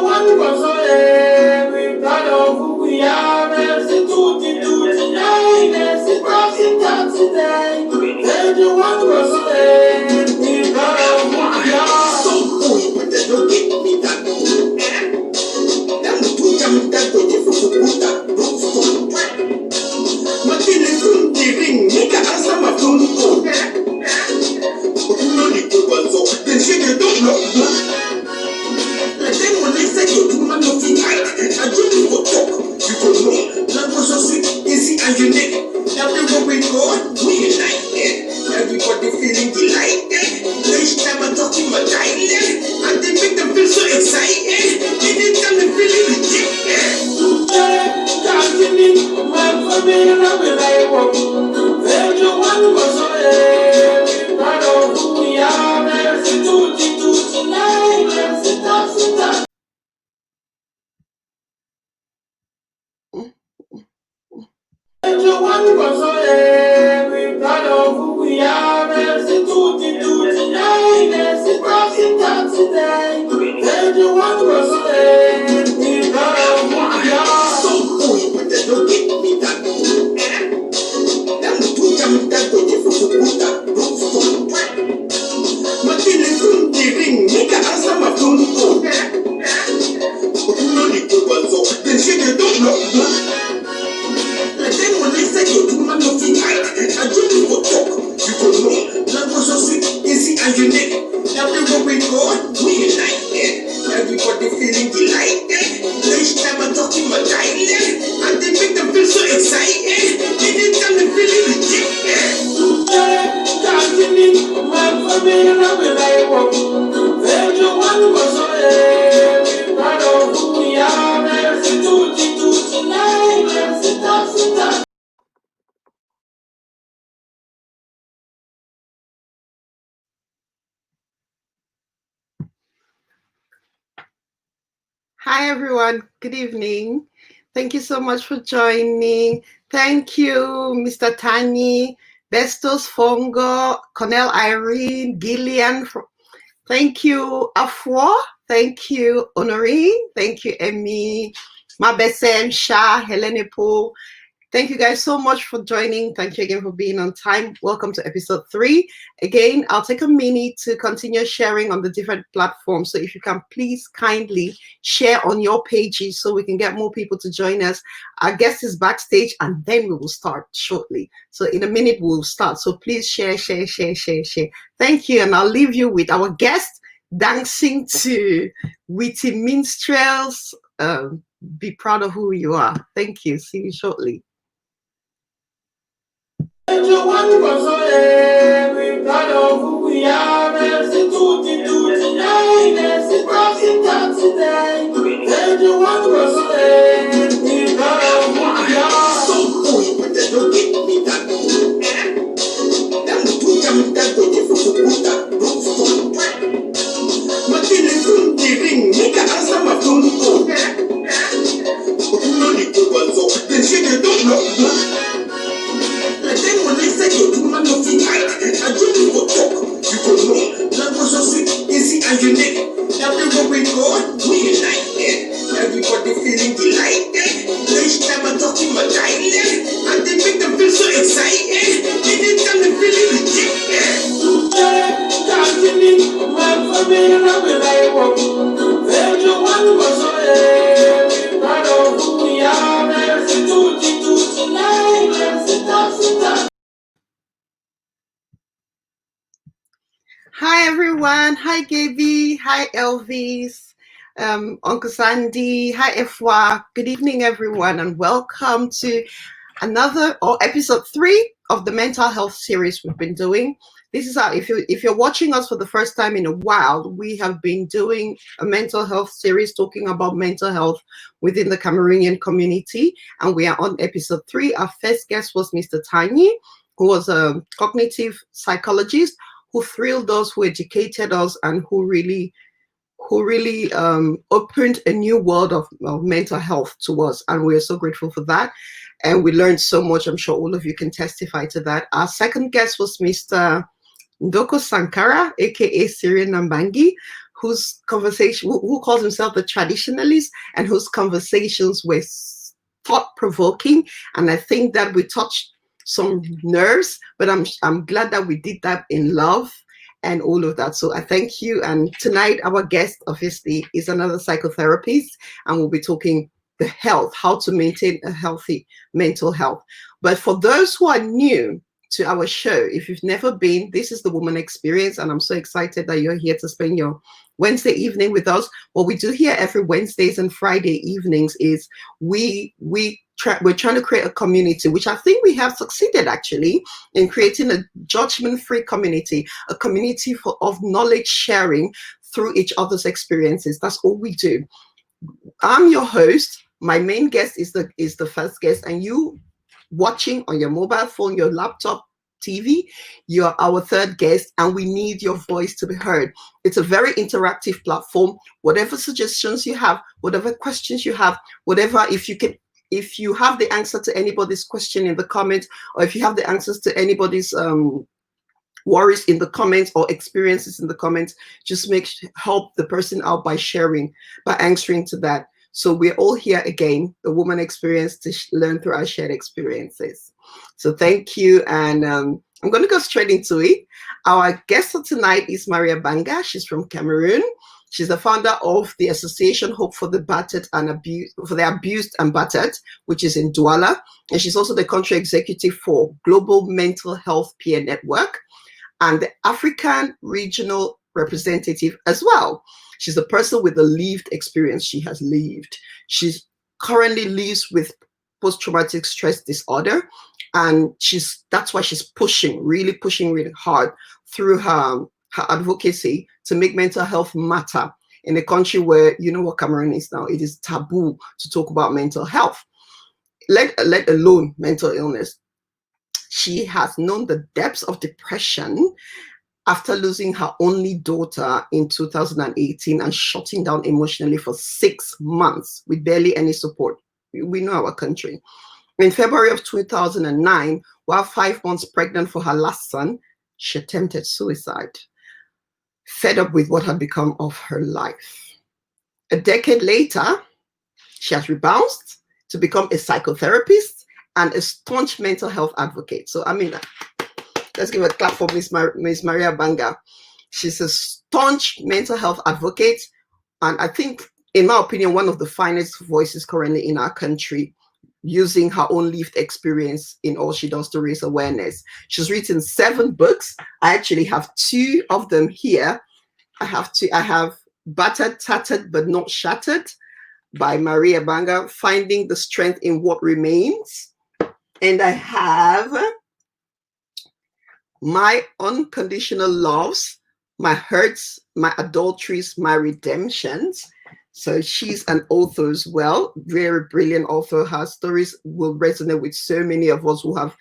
one was we proud of who we are. There's a tootie tonight. There's a toxic today. There's the one was we proud of who we are. So cool, but they don't get me that. Them the two jam that go different to put that. Don't stop. Martin is from the ring. Make a answer my phone call. But you know the people so they say they don't know. Then when they say you do not know the right, I do not talk. You don't know. That was so sweet, easy and unique. Everywhere we go, we unite. Everybody feeling delighted. Each time I'm talking my dialect, and they make them feel so excited. Anytime they feeling rejected. Can't give me my family, I will like walk. There's the one was we proud of who we are. There's a tootie tonight. There's a toxic. One was we proud of who we are. There's a tootie tonight. There's a toxic today. There's the one was we proud of who we are. So cool, but they don't get me that. Them the two jam that go different to put that. Don't stop. Martin is from the ring. Make a answer my phone call. But you know the people so they say they don't know. Then when they say you do not know the right, I do not talk. You don't know. That was so sweet, easy and unique. Everywhere we go, we unite. Everybody feeling delighted. Each time I'm talking my dialect, and they make them feel so excited. Anytime they feeling rejected. Can't give me my family, I will like walk. There's the one was we proud of who we are. There's a tootie tonight. There's a toxic. Hi, everyone. Good evening. Thank you so much for joining. Thank you, Mr. Tani, Bestos Fongo, Cornell Irene, Gillian. Thank you, Afua. Thank you, Honorine. Thank you, Emmy, Mabesem, Shah, Helene Po. Thank you guys so much for joining. Thank you again for being on time. Welcome to episode 3. Again, I'll take a minute to continue sharing on the different platforms. So if you can please kindly share on your pages so we can get more people to join us. Our guest is backstage and then we will start shortly. So in a minute, we'll start. So please share. Thank you. And I'll leave you with our guest dancing to witty minstrels. Be proud of who you are. Thank you. See you shortly. One was we proud of who we are. There's a tootie tonight. There's a toxic today. There's the one was we proud of who we are. So cool, but they don't get me that. Them the two jam that go different to put that. Don't stop. Martin is from the ring. Make a answer my phone call. But you know the people so they say they don't know. Then when they say you do not know the right, I do not talk. You don't know. That was so sweet, easy and unique. Everywhere we go, we unite. Everybody feeling delighted. Each time I'm talking my dialect, and they make them feel so excited. Anytime they feeling rejected. Can't give me my family, I will like walk. There's the one was we proud of who we are. There's a tootie tonight. There's a toxic. Hi, everyone. Hi, Gaby. Hi, Elvis. Uncle Sandy. Hi, Efwa. Good evening, everyone, and welcome to another episode 3 of the mental health series we've been doing. This is how, if you're watching us for the first time in a while, we have been doing a mental health series talking about mental health within the Cameroonian community, and we are on episode 3. Our first guest was Mr. Tani, who was a cognitive psychologist who thrilled us, who educated us, and who really opened a new world of mental health to us. And we're so grateful for that. And we learned so much. I'm sure all of you can testify to that. Our second guest was Mr. Ndoko Sankara, aka Syrian Nambangi, whose conversation, who calls himself the traditionalist, and whose conversations were thought-provoking. And I think that we touched some nerves, but I'm glad that we did that in love and all of that. So I thank you. And tonight our guest obviously is another psychotherapist, and we'll be talking the health, how to maintain a healthy mental health. But for those who are new to our show, if you've never been, this is the Woman Experience, and I'm so excited that you're here to spend your Wednesday evening with us. What we do here every Wednesdays and Friday evenings is we're trying to create a community, which I think we have succeeded actually in creating a judgment-free community, a community of knowledge sharing through each other's experiences. That's all we do. I'm your host. My main guest is the first guest, and you watching on your mobile phone, your laptop, TV, you're our third guest, and we need your voice to be heard. It's a very interactive platform. Whatever suggestions you have, whatever questions you have, whatever, if you have the answer to anybody's question in the comments, or if you have the answers to anybody's worries in the comments or experiences in the comments, just help the person out by sharing, by answering to that. So we're all here again, the Woman Experience, to learn through our shared experiences. So thank you. And I'm going to go straight into it. Our guest for tonight is Marie Abanga. She's from Cameroon. She's the founder of the Association Hope for the Battered and Abused and Battered, which is in Douala. And she's also the country executive for Global Mental Health Peer Network and the African regional representative as well. She's a person with a lived experience. She has lived. She's currently lives with post-traumatic stress disorder, and that's why she's really pushing hard through her advocacy to make mental health matter in a country where, you know what Cameroon is now, it is taboo to talk about mental health, let alone mental illness. She has known the depths of depression after losing her only daughter in 2018 and shutting down emotionally for 6 months with barely any support. We know our country. In February of 2009, while 5 months pregnant for her last son, she attempted suicide, fed up with what had become of her life. A decade later, she has rebounded to become a psychotherapist and a staunch mental health advocate. So, I mean, let's give a clap for Miss Marie Abanga. She's a staunch mental health advocate, and I think, in my opinion, one of the finest voices currently in our country, using her own lived experience in all she does to raise awareness. She's written 7 books. I actually have 2 of them here. I have Battered, Tattered, but Not Shattered by Marie Abanga, Finding the Strength in What Remains. And I have My Unconditional Loves, My Hurts, My Adulteries, My Redemptions. So she's an author as well, very brilliant author. Her stories will resonate with so many of us who have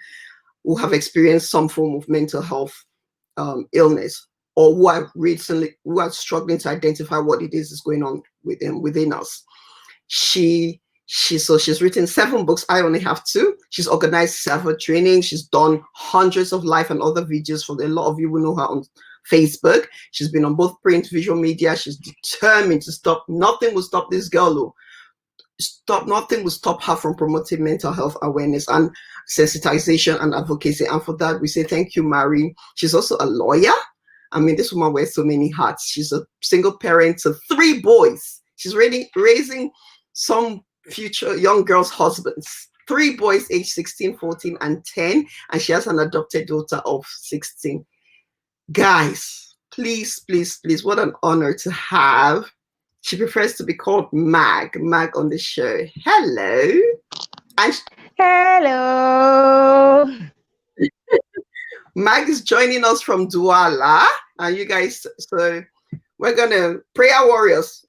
experienced some form of mental health illness, or who are struggling to identify what it is going on within us. She's written 7 books. I only have 2. She's organized several trainings. She's done hundreds of live and other videos for a lot of you who know her on Facebook. She's been on both print, visual media. She's determined to stop. Nothing will stop this girl. Nothing will stop her from promoting mental health awareness and sensitization and advocacy. And for that, we say thank you, Marie. She's also a lawyer. I mean, this woman wears so many hats. She's a single parent to 3 boys. She's raising some future young girls' husbands. 3 boys aged 16, 14, and 10. And she has an adopted daughter of 16. Guys, please, what an honor to have. She prefers to be called Mag on the show. Hello. Hello. Mag is joining us from Douala. And you guys, so we're going to pray our warriors.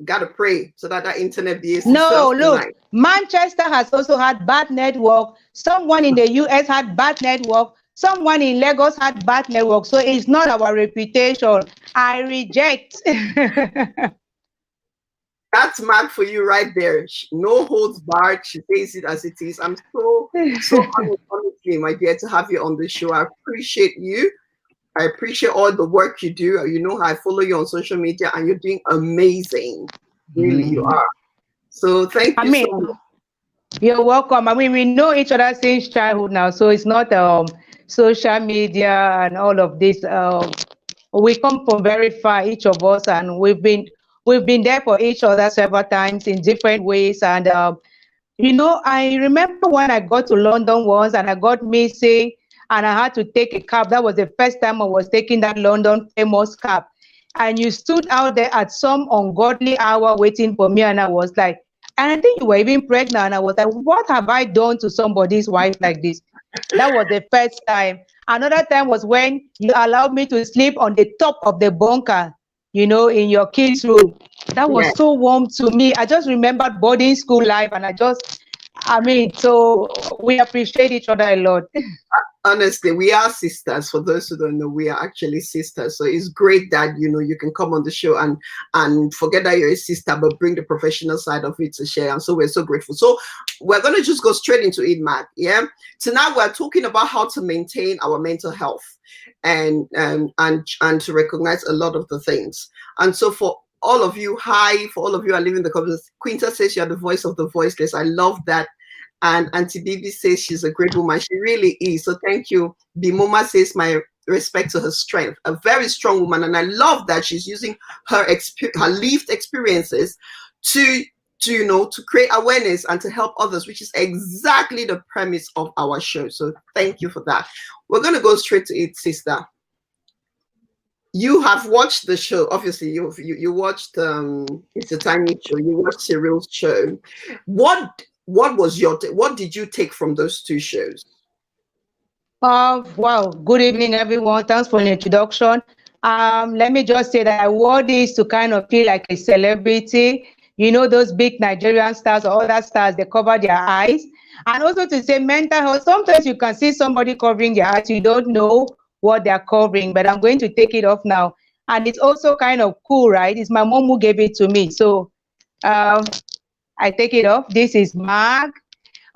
Gotta pray so that internet be No, look, tonight. Manchester has also had bad network. Someone in the US had bad network. Someone in Lagos had bad network. So it's not our reputation. I reject. That's Mag for you right there. No holds barred. She says it as it is. I'm so honored, honestly, my dear, to have you on the show. I appreciate you. I appreciate all the work you do. You know, I follow you on social media, and you're doing amazing. Really, you are. So thank I you so mean, much. you're welcome. I mean, we know each other since childhood now, so it's not social media and all of this. We come from very far, each of us, and we've been there for each other several times in different ways. And I remember when I got to London once and I got missing and I had to take a cab. That was the first time I was taking that London famous cab. And you stood out there at some ungodly hour waiting for me. And I was like, and I think you were even pregnant. And I was like, what have I done to somebody's wife like this? That was the first time. Another time was when you allowed me to sleep on the top of the bunker, in your kids' room. That Yeah. was so warm to me. I just remembered boarding school life, and so we appreciate each other a lot. Honestly, we are sisters. For those who don't know, we are actually sisters. So it's great that you can come on the show and forget that you're a sister, but bring the professional side of it to share. And so we're so grateful. So we're gonna just go straight into it, Matt. Yeah. Tonight we're talking about how to maintain our mental health and to recognize a lot of the things. And so for all of you, for all of you who are leaving the comments, Quinta says you're the voice of the voiceless. I love that. And Auntie Bibi says she's a great woman. She really is. So thank you. Bimoma says my respect to her strength. A very strong woman. And I love that she's using her lived experiences to create awareness and to help others, which is exactly the premise of our show. So thank you for that. We're going to go straight to it, sister. You have watched the show. Obviously, you watched It's a Tiny Show. You watched Cyril's show. What did you take from those two shows? Wow. Good evening, everyone. Thanks for the introduction. Let me just say that I wore this to kind of feel like a celebrity. Those big Nigerian stars or other stars, they cover their eyes. And also to say mental health, sometimes you can see somebody covering their eyes, you don't know what they're covering, but I'm going to take it off now. And it's also kind of cool, right? It's my mom who gave it to me. So I take it off. This is Mark.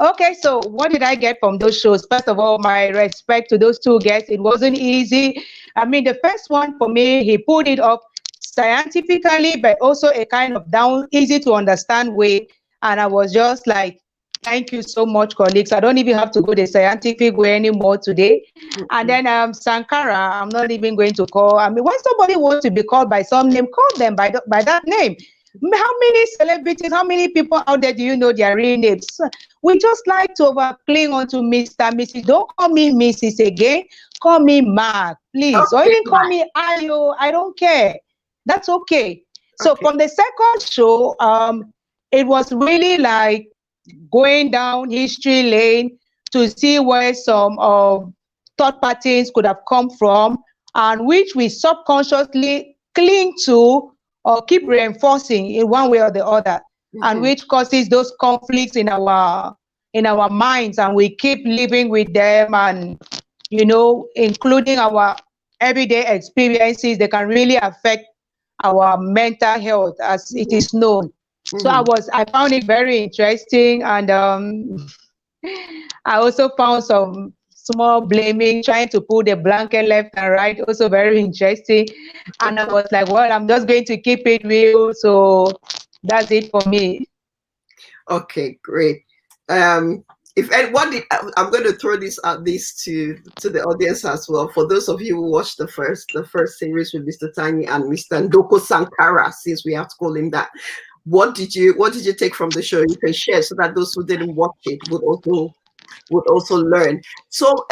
Okay, so what did I get from those shows? First of all, my respect to those two guests. It wasn't easy. I mean, the first one for me, he put it up scientifically, but also a kind of down, easy to understand way. And I was just like, thank you so much, colleagues. I don't even have to go the scientific way anymore today. And then Sankara, I'm not even going to call. I mean, when somebody wants to be called by some name, call them by that name. How many celebrities, how many people out there do you know their real names? We just like to cling on to Mr. Mrs. Don't call me Mrs. again. Call me Mark, please. Or even call me Ayo. I don't care. That's okay. So from the second show, it was really like going down history lane to see where some thought patterns could have come from and which we subconsciously cling to or keep reinforcing in one way or the other, and which causes those conflicts in our minds, and we keep living with them, and including our everyday experiences, they can really affect our mental health, as it is known. So I found it very interesting, and I also found some small blaming, trying to pull the blanket left and right, also very interesting. And I was like, well, I'm just going to keep it real. So that's it for me. Okay, great. I'm going to throw this to the audience as well. For those of you who watched the first series with Mr. Tiny and Mr. Ndoko Sankara, since we have to call him that, what did you take from the show? You can share so that those who didn't watch it would also learn. So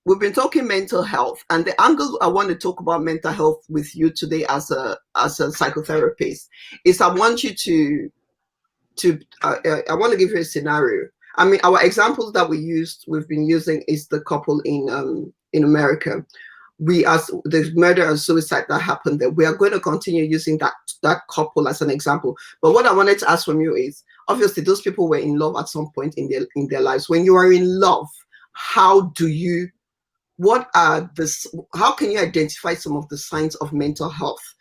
we've been talking mental health, and the angle I want to talk about mental health with you today as a psychotherapist is I want you I want to give you a scenario. I mean, our examples that we've been using is the couple in America. The murder and suicide that happened there. We are going to continue using that couple as an example. But what I wanted to ask from you is, obviously, those people were in love at some point in their lives. When you are in love, how can you identify some of the signs of mental health?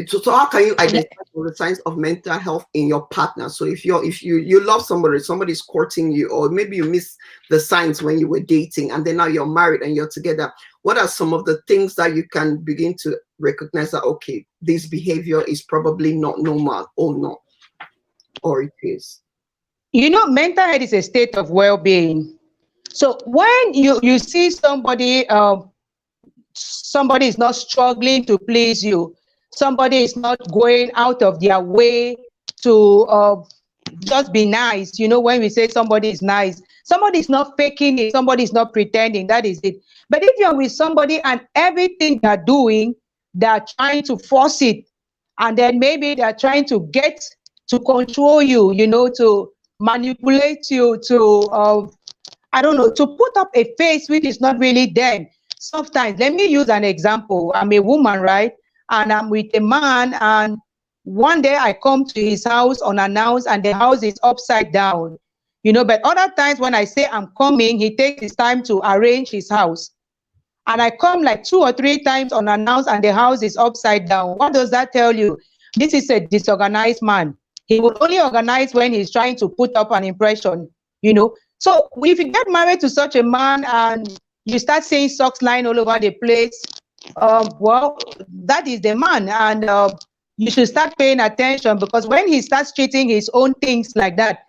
So how can you identify the signs of mental health in your partner? So if you love somebody's courting you, or maybe you miss the signs when you were dating, and then now you're married and you're together, what are some of the things that you can begin to recognize that, okay, this behavior is probably not normal, or not, or it is? You know, mental health is a state of well-being. So when you see somebody is not struggling to please you, somebody is not going out of their way to just be nice. You know, when we say somebody is nice, somebody is not faking it, somebody is not pretending, that is it. But if you're with somebody and everything they're doing, they're trying to force it, and then maybe they're trying to get to control you, you know, to manipulate you, to I don't know, to put up a face which is not really there. Sometimes, let me use an example. I'm a woman, right? And I'm with a man, and one day I come to his house unannounced, and the house is upside down. You know, but other times when I say I'm coming, he takes his time to arrange his house. And I come like 2 or 3 times unannounced, and the house is upside down. What does that tell you? This is a disorganized man. He will only organize when he's trying to put up an impression, you know. So if you get married to such a man and you start seeing socks lying all over the place, well, that is the man, and you should start paying attention, because when he starts treating his own things like that,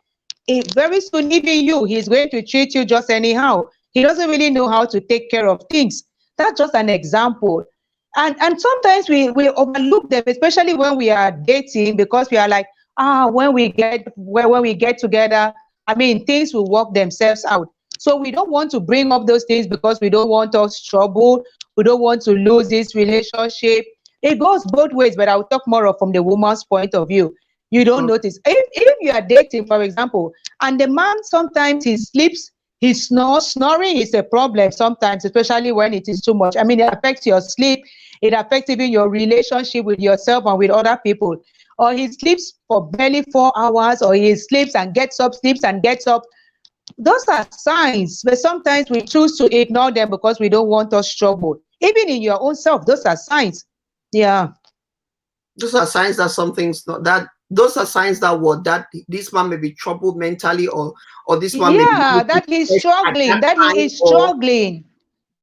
very soon, even he's going to treat you just anyhow. He doesn't really know how to take care of things. That's just an example. And sometimes we overlook them, especially when we are dating, because we are like, when we get together, I mean, things will work themselves out. So we don't want to bring up those things because we don't want us trouble. We don't want to lose this relationship. It goes both ways, but I'll talk more from the woman's point of view. You don't notice. If you are dating, for example, and the man sometimes he sleeps, he snores. Snoring is a problem sometimes, especially when it is too much. I mean, it affects your sleep. It affects even your relationship with yourself and with other people. Or he sleeps for barely 4 hours, or he sleeps and gets up, sleeps and gets up. Those are signs, but sometimes we choose to ignore them because we don't want us trouble. Even in your own self, those are signs. Yeah. Those are signs that something's not that. Those are signs that this man may be troubled mentally, or this man may be that he's struggling, that he is struggling.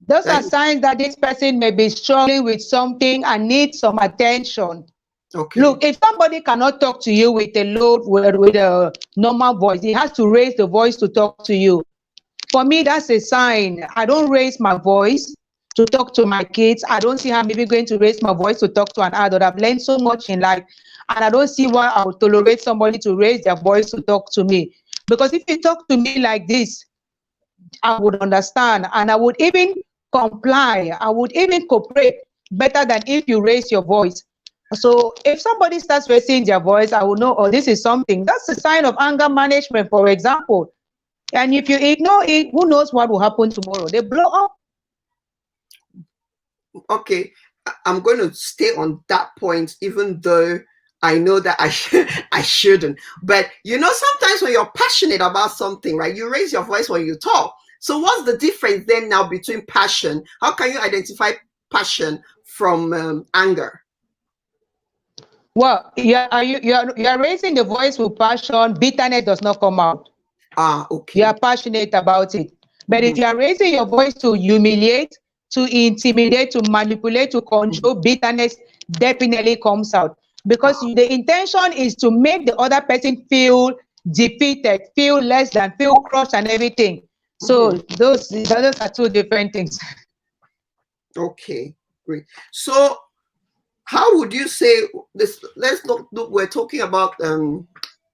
Those are signs that this person may be struggling with something and needs some attention. Okay. Look, if somebody cannot talk to you with a normal voice, he has to raise the voice to talk to you. For me, that's a sign. I don't raise my voice to talk to my kids. I don't see how I'm even going to raise my voice to talk to an adult. I've learned so much in life, and I don't see why I would tolerate somebody to raise their voice to talk to me. Because if you talk to me like this, I would understand, and I would even comply. I would even cooperate better than if you raise your voice. So if somebody starts raising their voice, I will know, oh, this is something. That's a sign of anger management, for example. And if you ignore it, who knows what will happen tomorrow? They blow up. Okay, I'm going to stay on that point, even though I know that I shouldn't. But you know, sometimes when you're passionate about something, right, you raise your voice when you talk. So what's the difference then now between passion? How can you identify passion from anger? Well, you're raising the voice with passion. Bitterness does not come out. Okay. You are passionate about it. But if you are raising your voice to humiliate, to intimidate, to manipulate, to control, bitterness definitely comes out. Because the intention is to make the other person feel defeated, feel less than, feel crushed and everything. So those are two different things. Okay, great. So how would you say this? Let's look, we're talking about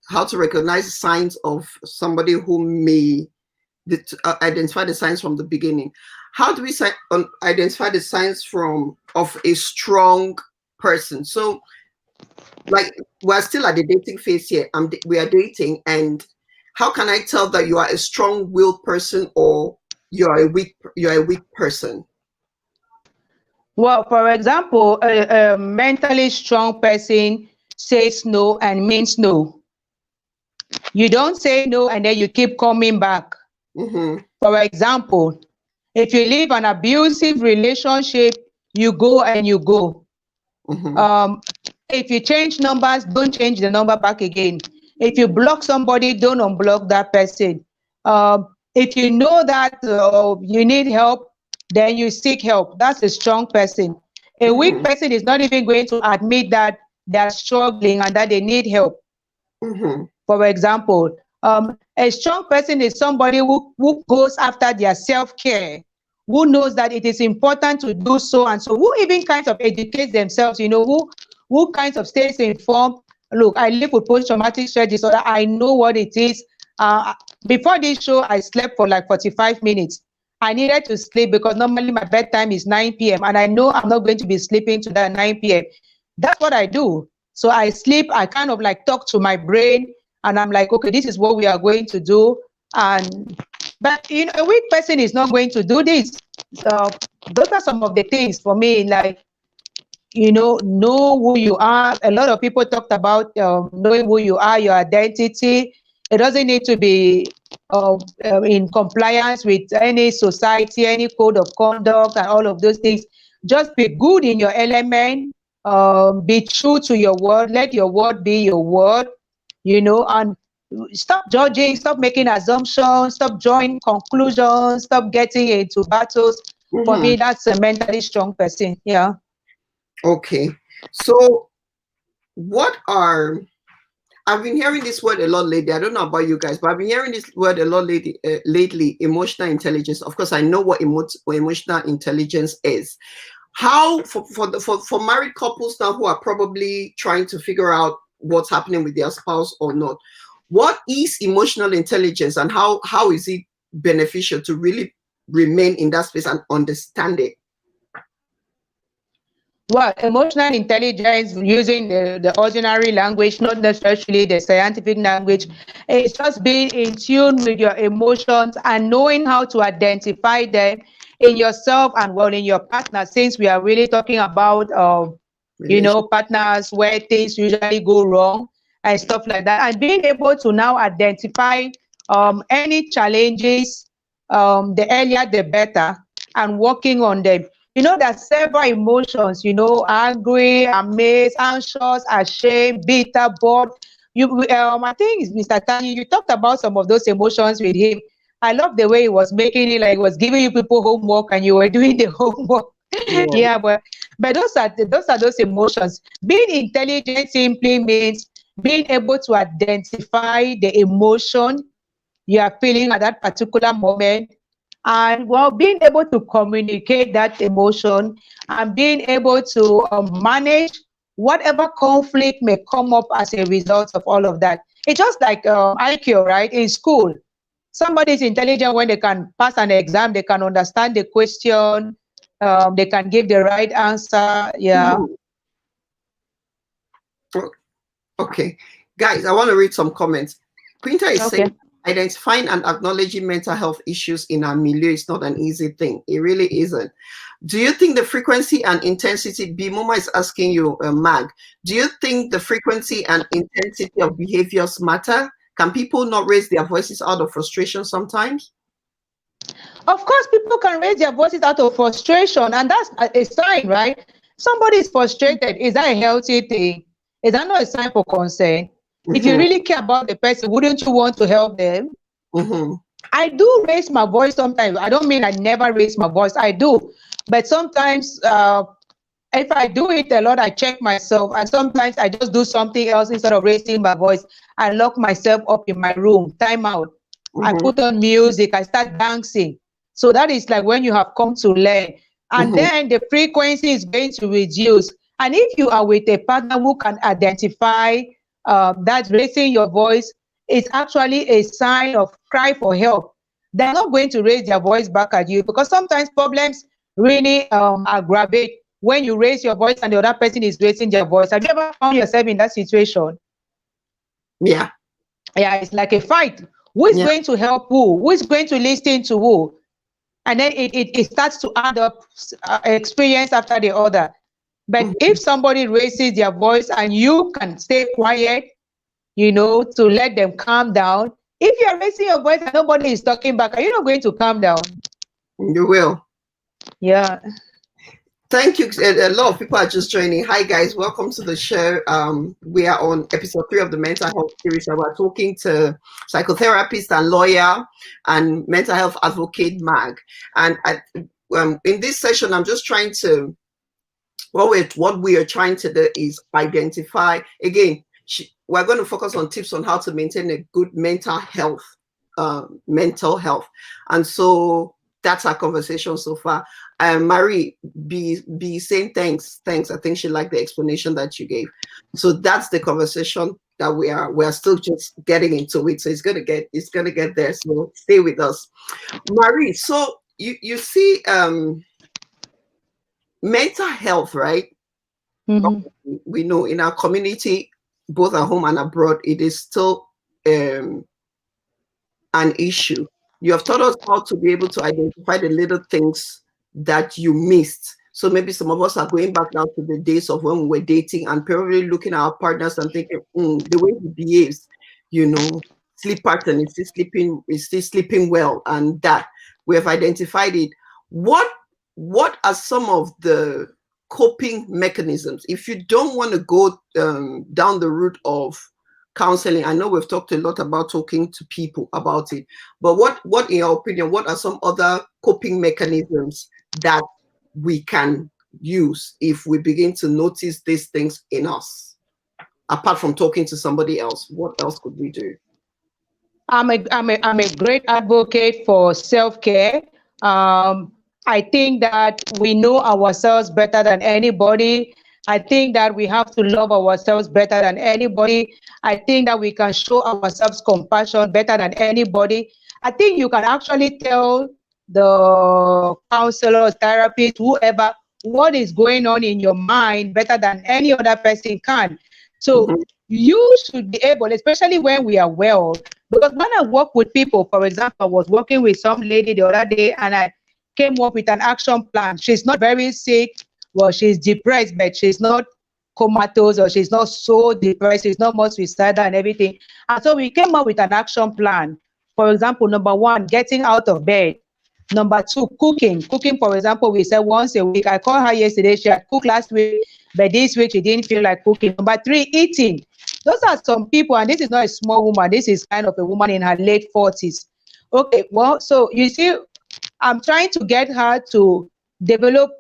how to recognize signs of somebody who may identify the signs from the beginning. How do we identify the signs of a strong person? So, like, we're still at the dating phase here. We are dating, and how can I tell that you are a strong-willed person or you're a weak person? Well, for example, a mentally strong person says no and means no. You don't say no and then you keep coming back. For example, if you live an abusive relationship, you go and you go. If you change numbers, don't change the number back again. If you block somebody, don't unblock that person. If you know that you need help, then you seek help. That's a strong person. A weak person is not even going to admit that they're struggling and that they need help. For example, a strong person is somebody who goes after their self-care, who knows that it is important to do so and so, who even kind of educates themselves, you know, who kind of stays informed. Look, I live with post-traumatic stress disorder. I know what it is. Before this show, I slept for like 45 minutes. I needed to sleep because normally my bedtime is 9 p.m. and I know I'm not going to be sleeping to that 9 p.m. That's what I do. So I sleep, I kind of like talk to my brain, and I'm like, okay, this is what we are going to do. But you know, a weak person is not going to do this. Those are some of the things for me, like, you know who you are. A lot of people talked about knowing who you are, your identity. It doesn't need to be in compliance with any society, any code of conduct, and all of those things. Just be good in your element. Be true to your word. Let your word be your word. You know, and stop judging. Stop making assumptions. Stop drawing conclusions. Stop getting into battles. For me, that's a mentally strong person. Yeah. Okay, so I've been hearing this word a lot lately. I don't know about you guys, but I've been hearing this word a lot lately, emotional intelligence. Of course, I know what emotional intelligence is. How, for married couples now who are probably trying to figure out what's happening with their spouse or not, what is emotional intelligence, and how is it beneficial to really remain in that space and understand it? Well, emotional intelligence, using the ordinary language, not necessarily the scientific language, is just being in tune with your emotions and knowing how to identify them in yourself and, well, in your partner, since we are really talking about, you know, partners where things usually go wrong and stuff like that. And being able to now identify any challenges, the earlier the better, and working on them. You know, there's several emotions, you know, angry, amazed, anxious, ashamed, bitter, bored. I think Mr. Tani, you talked about some of those emotions with him. I love the way he was making it like he was giving you people homework and you were doing the homework. Yeah, but those are those emotions. Being intelligent simply means being able to identify the emotion you are feeling at that particular moment, and, well, being able to communicate that emotion and being able to manage whatever conflict may come up as a result of all of that. It's just like IQ, right? In school, somebody is intelligent when they can pass an exam, they can understand the question, they can give the right answer. Yeah. Okay, guys, I want to read some comments. Quinta is saying, identifying and acknowledging mental health issues in our milieu is not an easy thing. It really isn't. Do you think the frequency and intensity, Bimoma is asking you, Mag, do you think the frequency and intensity of behaviors matter? Can people not raise their voices out of frustration sometimes? Of course, people can raise their voices out of frustration, and that's a sign, right? Somebody is frustrated. Is that a healthy thing? Is that not a sign for concern? If you really care about the person, wouldn't you want to help them? I do raise my voice sometimes. I don't mean I never raise my voice. I do. But sometimes, if I do it a lot, I check myself. And sometimes I just do something else instead of raising my voice. I lock myself up in my room, time out. I put on music. I start dancing. So that is like when you have come to learn. And then the frequency is going to reduce. And if you are with a partner who can identify that raising your voice is actually a sign of cry for help, they're not going to raise their voice back at you, because sometimes problems really aggravate when you raise your voice and the other person is raising their voice. Have you ever found yourself in that situation? Yeah. Yeah, it's like a fight. Who is going to help who? Who is going to listen to who? And then it starts to add up experience after the other. But if somebody raises their voice and you can stay quiet, you know, to let them calm down. If you're raising your voice and nobody is talking back, are you not going to calm down? You will. Yeah. Thank you. A lot of people are just joining. Hi, guys. Welcome to the show. We are on episode 3 of the mental health series. And we're talking to psychotherapist and lawyer and mental health advocate, Mag. And in this session, I'm just trying to, what we are trying to do is identify, again, we're going to focus on tips on how to maintain a good mental health. And so that's our conversation so far. Marie, be saying thanks. I think she liked the explanation that you gave. So that's the conversation that we are still just getting into it. So it's gonna get there. So stay with us, Marie. So you see, mental health, right? Mm-hmm. We know in our community, both at home and abroad, it is still an issue. You have taught us how to be able to identify the little things that you missed. So maybe some of us are going back now to the days of when we were dating and probably looking at our partners and thinking, the way he behaves, sleep pattern, is still sleeping well, and that we have identified it. What are some of the coping mechanisms? If you don't want to go down the route of counseling, I know we've talked a lot about talking to people about it, but what in your opinion, what are some other coping mechanisms that we can use if we begin to notice these things in us, apart from talking to somebody else? What else could we do? I'm a great advocate for self-care. I think that we know ourselves better than anybody. I think that we have to love ourselves better than anybody. I think that we can show ourselves compassion better than anybody. I think you can actually tell the counselor, therapist, whoever, what is going on in your mind better than any other person can. So you should be able, especially when we are well, because when I work with people, for example, I was working with some lady the other day and I came up with an action plan. She's not very sick. Well, she's depressed, but she's not comatose or she's not so depressed. She's not more suicidal and everything. And so we came up with an action plan. For example, number 1, getting out of bed. Number 2, cooking. Cooking, for example, we said once a week. I called her yesterday. She had cooked last week, but this week she didn't feel like cooking. Number 3, eating. Those are some people, and this is not a small woman. This is kind of a woman in her late 40s. Okay, well, so you see, I'm trying to get her to develop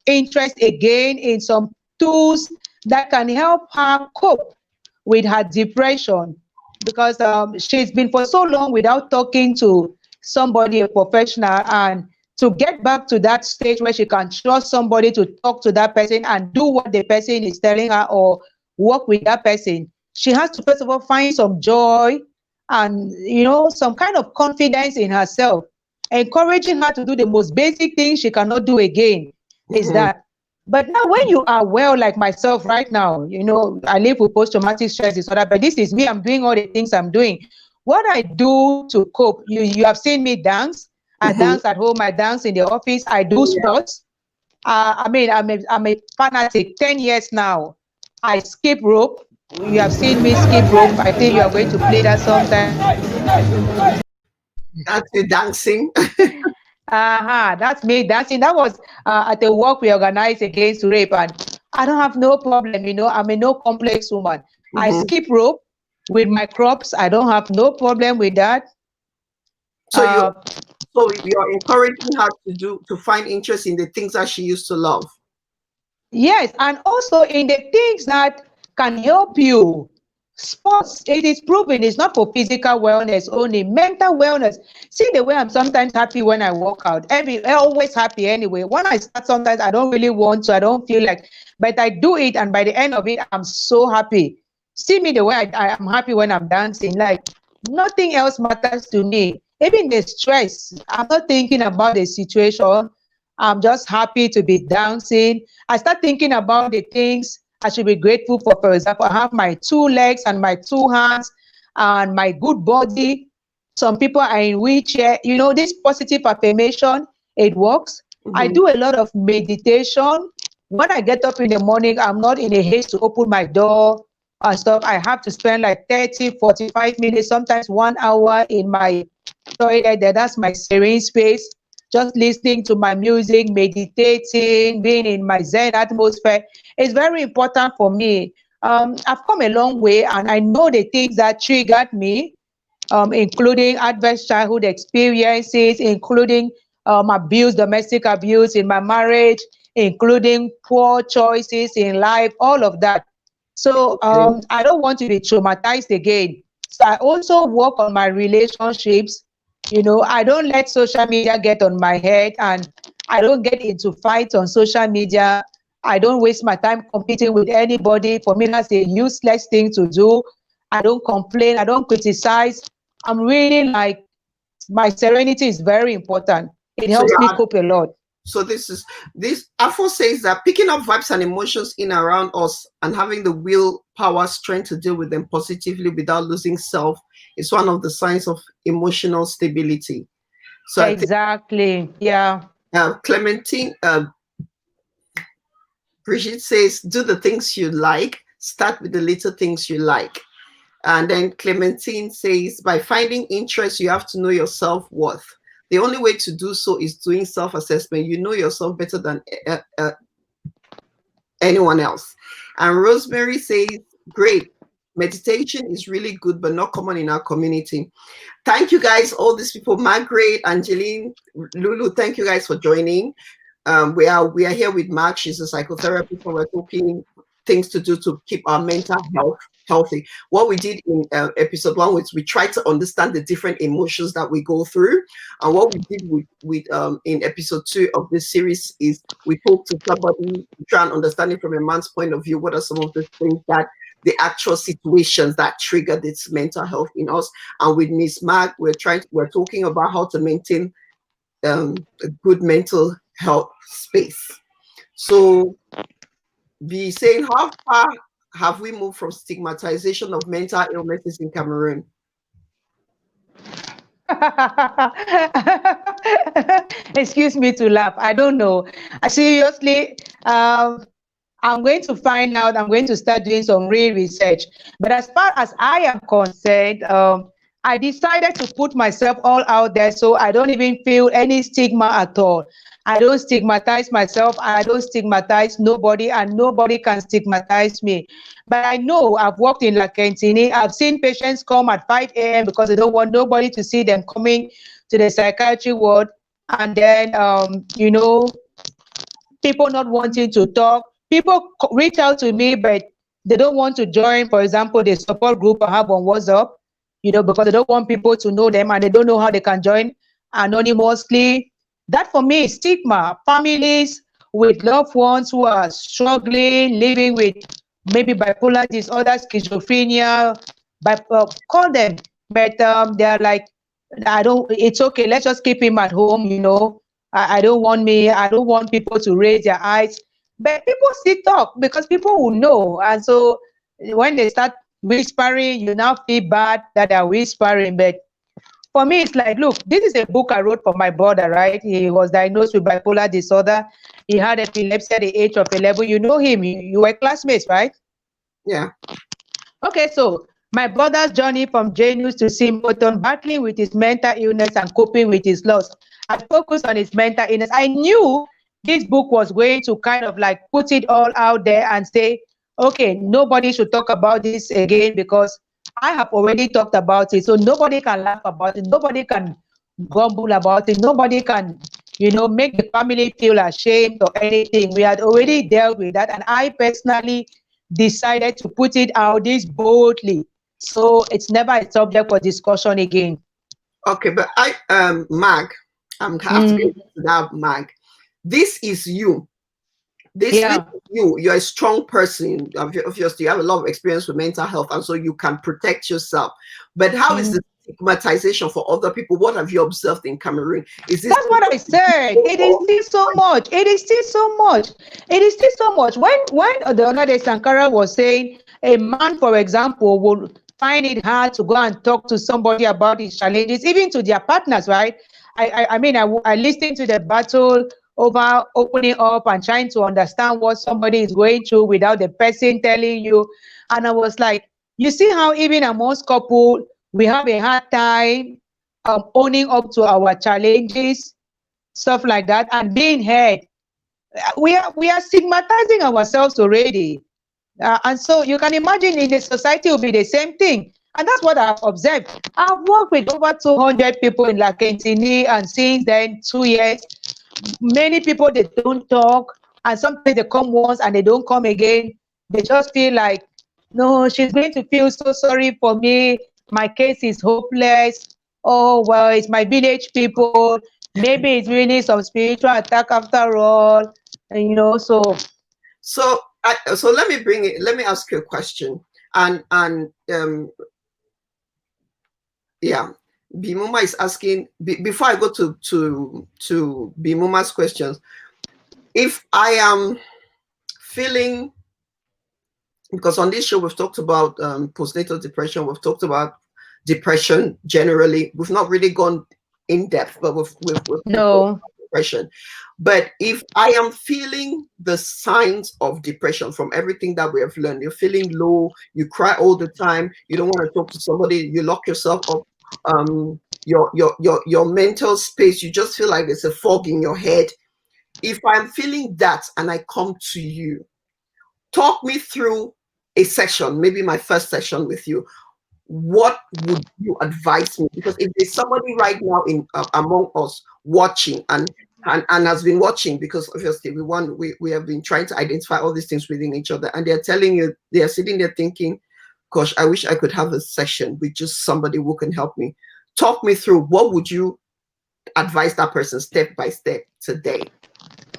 interest again in some tools that can help her cope with her depression, because she's been for so long without talking to somebody, a professional, and to get back to that stage where she can trust somebody to talk to that person and do what the person is telling her or work with that person, she has to first of all find some joy and some kind of confidence in herself. Encouraging her to do the most basic things she cannot do again is that. But now when you are well, like myself right now, I live with post-traumatic stress disorder, but this is me. I'm doing all the things I'm doing. What I do to cope, you have seen me dance. I dance at home, I dance in the office, I do sports. I'm a fanatic, 10 years now. I skip rope. You have seen me skip rope. I think you are going to play that sometime. That's the dancing. That's me dancing. That was at a walk we organized against rape, and I don't have no problem. I'm a no complex woman. I skip rope with my crops. I don't have no problem with that. So you're encouraging her to find interest in the things that she used to love. Yes, and also in the things that can help you. Sports, it is proven, it's not for physical wellness only, mental wellness. See the way I'm sometimes happy when I work out. Always happy anyway. When I start, sometimes I don't really want to, I don't feel like, but I do it, and by the end of it, I'm so happy. See me the way I'm happy when I'm dancing. Like nothing else matters to me. Even the stress, I'm not thinking about the situation. I'm just happy to be dancing. I start thinking about the things I should be grateful for. For example, I have my 2 legs and my 2 hands and my good body. Some people are in wheelchair. This positive affirmation, it works. I do a lot of meditation. When I get up in the morning, I'm not in a haste to open my door and stuff. I have to spend like 30, 45 minutes, sometimes 1 hour in my toilet. That's my serene space. just listening to my music, meditating, being in my Zen atmosphere is very important for me. I've come a long way, and I know the things that triggered me, including adverse childhood experiences, including abuse, domestic abuse in my marriage, including poor choices in life, all of that. So Okay. I don't want to be traumatized again. So I also work on my relationships. I don't let social media get on my head, and I don't get into fights on social media. I don't waste my time competing with anybody. For me, that's a useless thing to do. I don't complain. I don't criticize. I'm really like, my serenity is very important. It So helps me yeah, cope a lot. so this Afo says that picking up vibes and emotions in around us and having the willpower strength to deal with them positively without losing self is one of the signs of emotional stability. So I think Exactly. Yeah. Clementine Brigitte says, do the things you like, start with the little things you like. And then Clementine says, by finding interest, you have to know your self-worth. The only way to do so is doing self-assessment. You know yourself better than anyone else. And Rosemary says, great. Meditation is really good, but not common in our community. Thank you guys, all these people, Margaret, Angeline, Lulu, thank you guys for joining. We are here with Mark. She's a psychotherapist, and we're talking things to do to keep our mental health healthy. What we did in episode 1 was we tried to understand the different emotions that we go through, and what we did with in episode 2 of this series is we talked to somebody to try and understand it from a man's point of view. What are some of the things that the actual situations that trigger this mental health in us? And with Miss Mark, we're talking about how to maintain a good mental health space. So be saying, how far have we moved from stigmatization of mental illnesses in Cameroon? Excuse me to laugh. I don't know. Seriously, I'm going to find out. I'm going to start doing some real research. But as far as I am concerned, I decided to put myself all out there, so I don't even feel any stigma at all. I don't stigmatize myself. I don't stigmatize nobody, and nobody can stigmatize me. But I know I've worked in La Kentini. I've seen patients come at 5 a.m. because they don't want nobody to see them coming to the psychiatry ward. And then, people not wanting to talk. People reach out to me, but they don't want to join, for example, the support group I have on WhatsApp, because they don't want people to know them, and they don't know how they can join anonymously. That for me is stigma. Families with loved ones who are struggling, living with maybe bipolar disorder, schizophrenia, call them. But they're like, it's okay, let's just keep him at home. I don't want people to raise their eyes. But people still talk because people will know. And so when they start whispering, you now feel bad that they're whispering. But for me, it's like, look, this is a book I wrote for my brother, right? He was diagnosed with bipolar disorder. He had epilepsy at the age of 11. You know him. You were classmates, right? Yeah. Okay, so my brother's journey from genius to simpleton, battling with his mental illness and coping with his loss. I focused on his mental illness. I knew this book was going to kind of like put it all out there and say, okay, nobody should talk about this again because I have already talked about it. So nobody can laugh about it. Nobody can grumble about it. Nobody can, make the family feel ashamed or anything. We had already dealt with that. And I personally decided to put it out this boldly. So it's never a subject for discussion again. Okay, but Mag, I have to get to that, Mag. This is you. This is you. You're a strong person. Obviously, you have a lot of experience with mental health, and so you can protect yourself. But how is the stigmatization for other people? What have you observed in Cameroon? Is this? That's what I said. It is still so much. It is still so much. It is still so much. When the other day Sankara was saying a man, for example, would find it hard to go and talk to somebody about his challenges, even to their partners, right? I listened to the battle over opening up and trying to understand what somebody is going through without the person telling you. And I was like, you see how even amongst couple, we have a hard time owning up to our challenges. stuff like that, and being heard. We are stigmatizing ourselves already. And so you can imagine in the society will be the same thing. And that's what I've observed. I've worked with over 200 people in La Quintini, and since then, 2 years, many people, they don't talk, and sometimes they come once and they don't come again. They just feel like, no, she's going to feel so sorry for me. My case is hopeless. Oh, well, it's my village people. Maybe it's really some spiritual attack after all. And, So let me ask you a question. And yeah, Bimuma is asking, before I go to Bimuma's questions, if I am feeling, because on this show we've talked about postnatal depression, we've talked about depression generally. We've not really gone in depth, but we've no. depression. But if I am feeling the signs of depression from everything that we have learned, you're feeling low, you cry all the time, you don't want to talk to somebody, you lock yourself up, your mental space, you just feel like there's a fog in your head. If I'm feeling that and I come to you, talk me through a session, maybe my first session with you. What would you advise me? Because if there's somebody right now in among us watching and has been watching, because obviously we have been trying to identify all these things within each other, and they're telling you, they're sitting there thinking, gosh, I wish I could have a session with just somebody who can help me. Talk me through, what would you advise that person step by step today?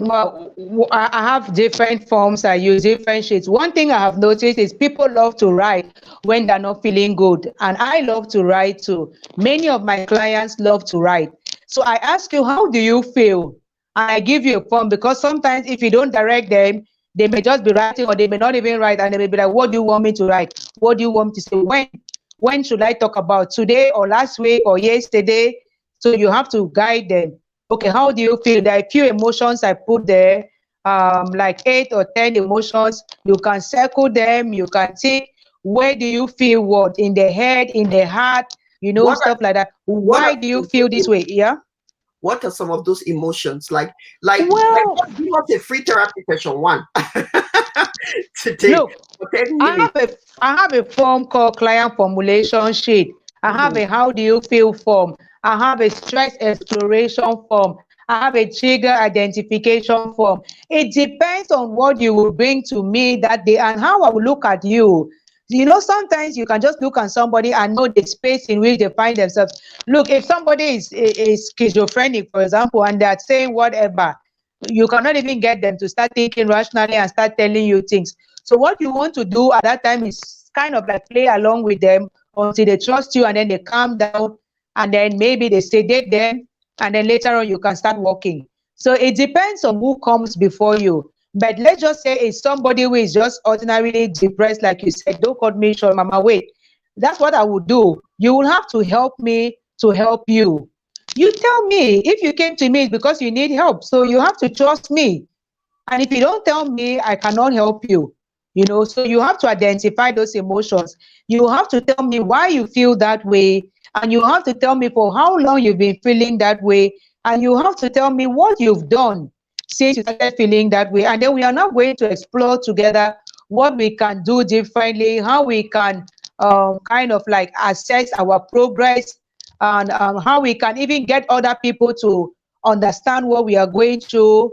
Well, I have different forms. I use different sheets. One thing I have noticed is people love to write when they're not feeling good. And I love to write too. Many of my clients love to write. So I ask you, how do you feel? And I give you a form, because sometimes if you don't direct them, they may just be writing, or they may not even write, and they may be like, what do you want me to write? What do you want me to say? When should I talk about? Today or last week or yesterday? So you have to guide them. Okay, how do you feel? There are a few emotions I put there, like 8 or 10 emotions. You can circle them. You can think, where do you feel what? In the head, in the heart, stuff like that. Why do you feel this way? Yeah. What are some of those emotions? Like give us a free therapy session one. Today, look, I have a form called client formulation sheet. I have a how do you feel form. I have a stress exploration form. I have a trigger identification form. It depends on what you will bring to me that day and how I will look at you. Sometimes you can just look at somebody and know the space in which they find themselves. Look, if somebody is schizophrenic, for example, and they're saying whatever, you cannot even get them to start thinking rationally and start telling you things. So what you want to do at that time is kind of like play along with them until they trust you, and then they calm down, and then maybe they sedate them, and then later on you can start working. So it depends on who comes before you. But let's just say it's somebody who is just ordinarily depressed, like you said, don't cut me short, Mama, wait. That's what I would do. You will have to help me to help you. You tell me. If you came to me, it's because you need help. So you have to trust me. And if you don't tell me, I cannot help you. So you have to identify those emotions. You have to tell me why you feel that way. And you have to tell me for how long you've been feeling that way. And you have to tell me what you've done since you started feeling that way. And then we are now going to explore together what we can do differently, how we can kind of like assess our progress, and how we can even get other people to understand what we are going through,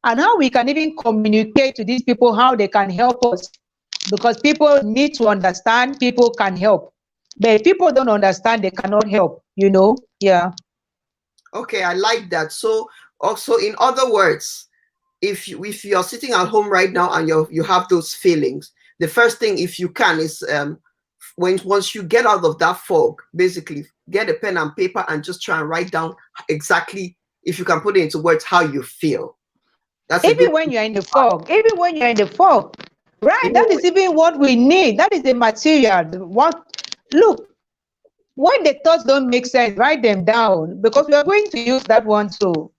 and how we can even communicate to these people how they can help us. Because people need to understand, people can help. But if people don't understand, they cannot help, Yeah. Okay, I like that. So also, in other words, if you're sitting at home right now and you have those feelings, the first thing, if you can, is once you get out of that fog, basically get a pen and paper and just try and write down exactly, if you can put it into words, how you feel. That's even when you're in the fog, right? That is even what we need. That is the material. Look, when the thoughts don't make sense, write them down, because we are going to use that one too.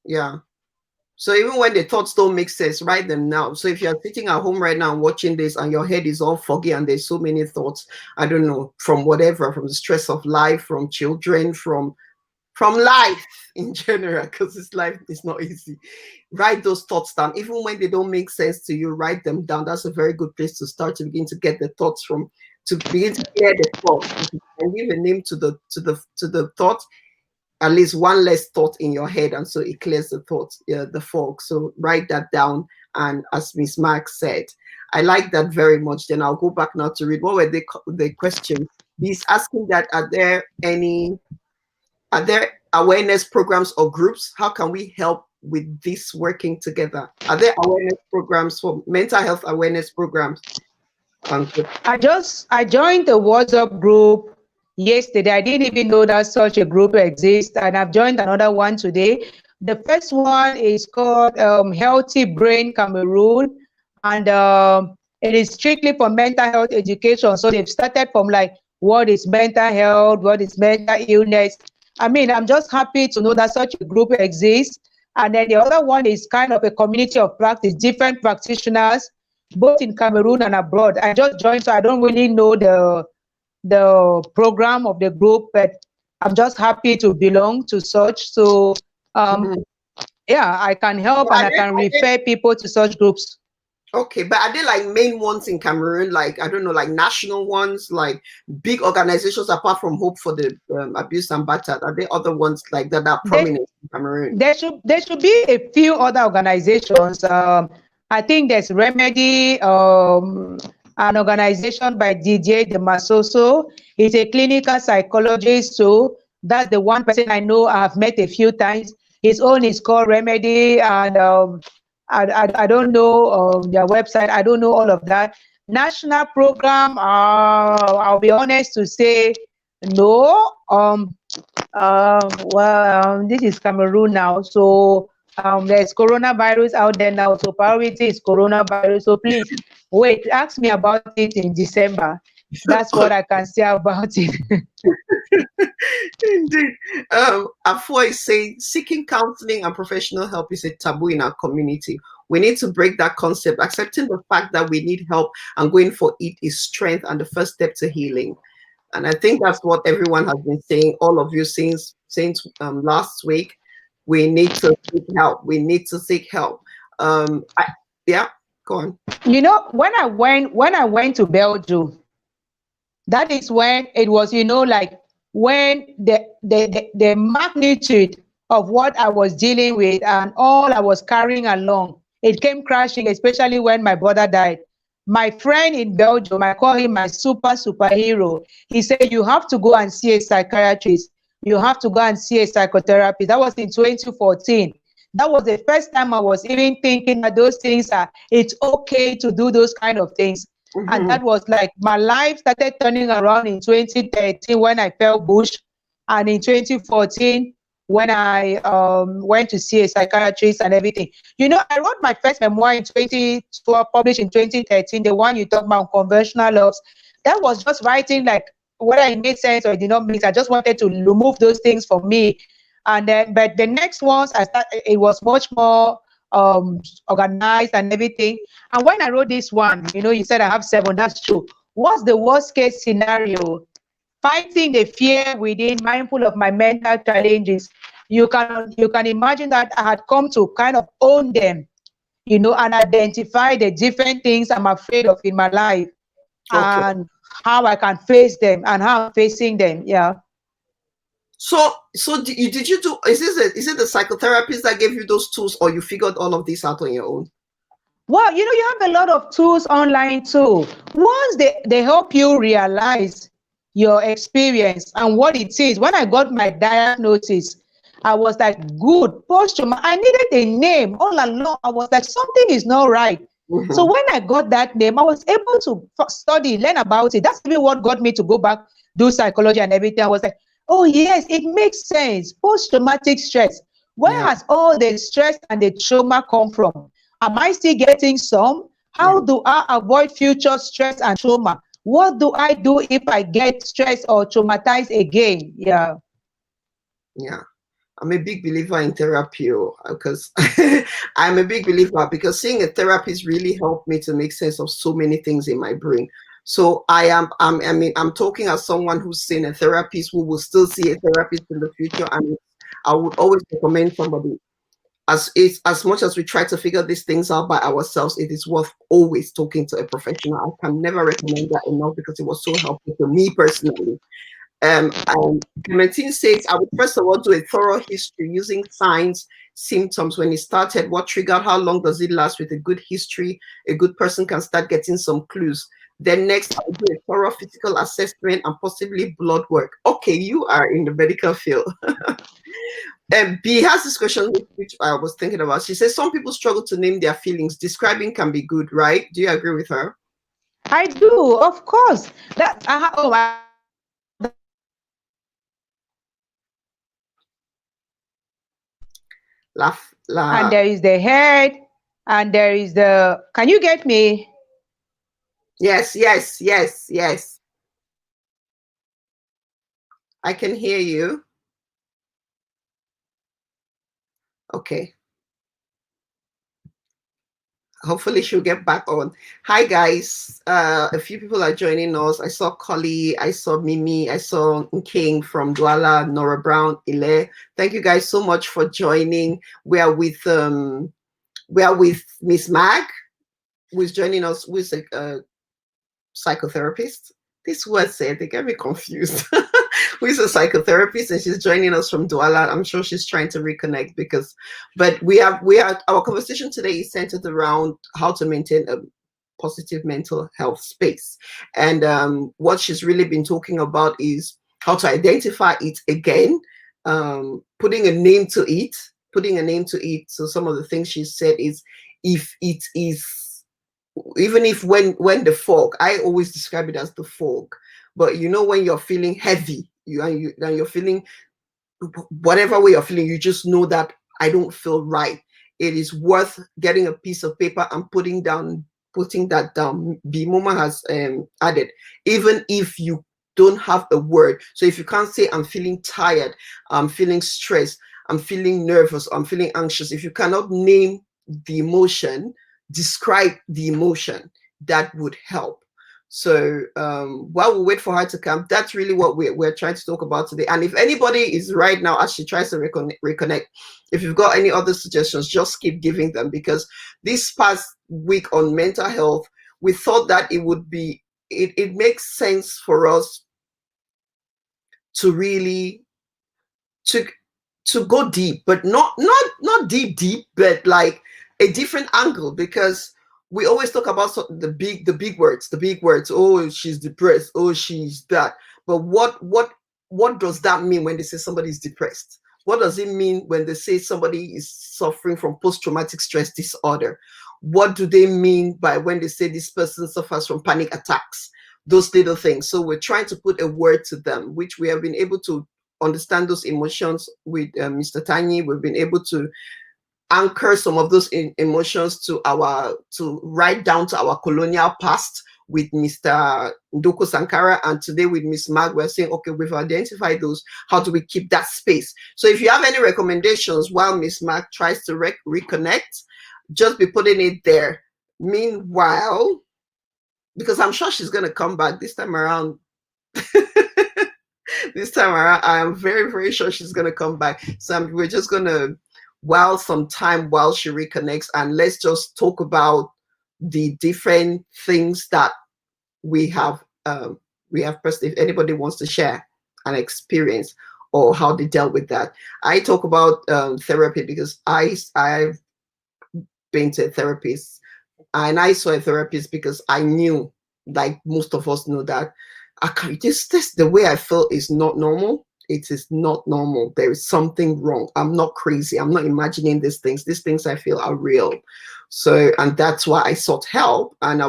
Yeah. So even when the thoughts don't make sense, write them down. So if you're sitting at home right now and watching this and your head is all foggy and there's so many thoughts, I don't know, from whatever, from the stress of life, from children, from from life in general, because this life is not easy. Write those thoughts down. Even when they don't make sense to you, write them down. That's a very good place to start, to begin to get the thoughts from, to begin to clear the thoughts. And give a name to the thought, at least one less thought in your head, and so it clears the thoughts, the fog. So write that down. And as Miss Mark said, I like that very much. Then I'll go back now to read what were the questions. He's asking that are there awareness programs or groups? How can we help with this working together? Are there awareness programs for mental health awareness programs? I joined the WhatsApp group yesterday. I didn't even know that such a group exists, and I've joined another one today. The first one is called Healthy Brain Cameroon, and it is strictly for mental health education. So they've started from like, what is mental health, what is mental illness. I mean, I'm just happy to know that such a group exists. And then the other one is kind of a community of practice, different practitioners, both in Cameroon and abroad. I just joined, so I don't really know the program of the group, but I'm just happy to belong to such. So yeah, I can help, and I can refer people to such groups. Okay, but are they like main ones in Cameroon? Like, I don't know, like national ones, like big organizations apart from Hope for the Abused and Battered? Are there other ones like that are prominent in Cameroon? There should be a few other organizations. I think there's Remedy, an organization by DJ Demasoso. He's a clinical psychologist, so that's the one person I know I've met a few times. His own is called Remedy, and I don't know their website. I don't know all of that. National program, I'll be honest to say no. This is Cameroon now, so there's coronavirus out there now, so priority is coronavirus. So please wait, ask me about it in December. That's what I can say about it. Indeed. Afua is saying seeking counseling and professional help is a taboo in our community. We need to break that concept. Accepting the fact that we need help and going for it is strength and the first step to healing. And I think that's what everyone has been saying, all of you since last week. We need to seek help. We need to seek help. Yeah, go on. You know, when I went to Belgium, that is when it was, you know, like when the magnitude of what I was dealing with and all I was carrying along, it came crashing, especially when my brother died. My friend in Belgium, I call him my superhero. He said, you have to go and see a psychiatrist. You have to go and see a psychotherapist. That was in 2014. That was the first time I was even thinking that those things it's okay to do those kind of things. And that was like, my life started turning around in 2013 when I felt bush. And in 2014, when I went to see a psychiatrist and everything. You know, I wrote my first memoir in 2012, published in 2013, the one you talk about, Conventional Loves. That was just writing like whether it made sense or it did not make sense. I just wanted to remove those things from me. And then, but the next ones, it was much more organized and everything. And when I wrote this one, you know, you said I have 7, that's true. What's the worst case scenario? Fighting the fear within, mindful of my mental challenges. You can imagine that I had come to kind of own them, you know, and identify the different things I'm afraid of in my life, and how I can face them and how I'm facing them. Yeah. So did you do? Is it the psychotherapist that gave you those tools, or you figured all of this out on your own? Well, you know, you have a lot of tools online too. Once they help you realize your experience and what it is. When I got my diagnosis, I was like, good, post-traumatic. I needed a name all along. I was like, something is not right. So when I got that name, I was able to study, learn about it. That's even what got me to go back, do psychology and everything. I was like, oh yes, it makes sense. Post-traumatic stress. Where has all the stress and the trauma come from? Am I still getting some? How do I avoid future stress and trauma? What do I do if I get stressed or traumatized again? Yeah. I'm a big believer in therapy because I'm a big believer because seeing a therapist really helped me to make sense of so many things in my brain. So I'm talking as someone who's seen a therapist, who will still see a therapist in the future, and I would always recommend somebody. As much as we try to figure these things out by ourselves, it is worth always talking to a professional. I can never recommend that enough because it was so helpful to me personally. And Clementine says, I would first of all do a thorough history using signs, symptoms, when it started, what triggered, how long does it last. With a good history, a good person can start getting some clues. Then next, I'll do a thorough physical assessment and possibly blood work. Okay, you are in the medical field. And B has this question which I was thinking about. She says, some people struggle to name their feelings. Describing can be good, right? Do you agree with her? I do, of course. That Laugh, laugh. and there is the head, and there is the. Can you get me? Yes, yes, yes, yes. I can hear you. Okay. Hopefully she'll get back on. Hi guys, a few people are joining us. I saw Collie, I saw Mimi, I saw King from Douala, Nora Brown, Ile. Thank you guys so much for joining. We are with Miss Mag, who's joining us, who's a psychotherapist. This word said, they get me confused. Who is a psychotherapist, and she's joining us from Douala. I'm sure she's trying to reconnect but we are our conversation today is centered around how to maintain a positive mental health space. And what she's really been talking about is how to identify it again, putting a name to it. So some of the things she said is, if it is, even if when the fog, I always describe it as the fog, but you know, when you're feeling heavy, you're feeling whatever way you're feeling, you just know that I don't feel right. It is worth getting a piece of paper and putting that down. Bimoma has added, even if you don't have a word. So if you can't say I'm feeling tired, I'm feeling stressed, I'm feeling nervous, I'm feeling anxious, if you cannot name the emotion, describe the emotion, that would help. So while we wait for her to come, that's really what we're trying to talk about today. And if anybody is right now, as she tries to reconnect, if you've got any other suggestions, just keep giving them, because this past week on mental health, we thought that it would be, it makes sense for us to really to go deep, but not deep, but like a different angle, because we always talk about the big words. Oh, she's depressed. Oh, she's that. But what does that mean when they say somebody is depressed? What does it mean when they say somebody is suffering from post-traumatic stress disorder? What do they mean by when they say this person suffers from panic attacks? Those little things. So we're trying to put a word to them, which we have been able to understand those emotions with Mr. Tanyi. We've been able to anchor some of those emotions to write down to our colonial past with Mr. Ndoko Sankara, and today with Miss Mag, we're saying, okay, we've identified those. How do we keep that space? So if you have any recommendations while Miss Mag tries to reconnect, just be putting it there. Meanwhile, because I'm sure she's going to come back this time around. This time around, I am very, very sure she's going to come back. So we're just going to while she reconnects, and let's just talk about the different things that we have personally. If anybody wants to share an experience or how they dealt with that. I talk about therapy because I've been to a therapist, and I saw a therapist because I knew, like most of us know, that this the way I feel is not normal. It is not normal. There is something wrong. I'm not crazy. I'm not imagining these things. These things I feel are real. So, and that's why I sought help, and she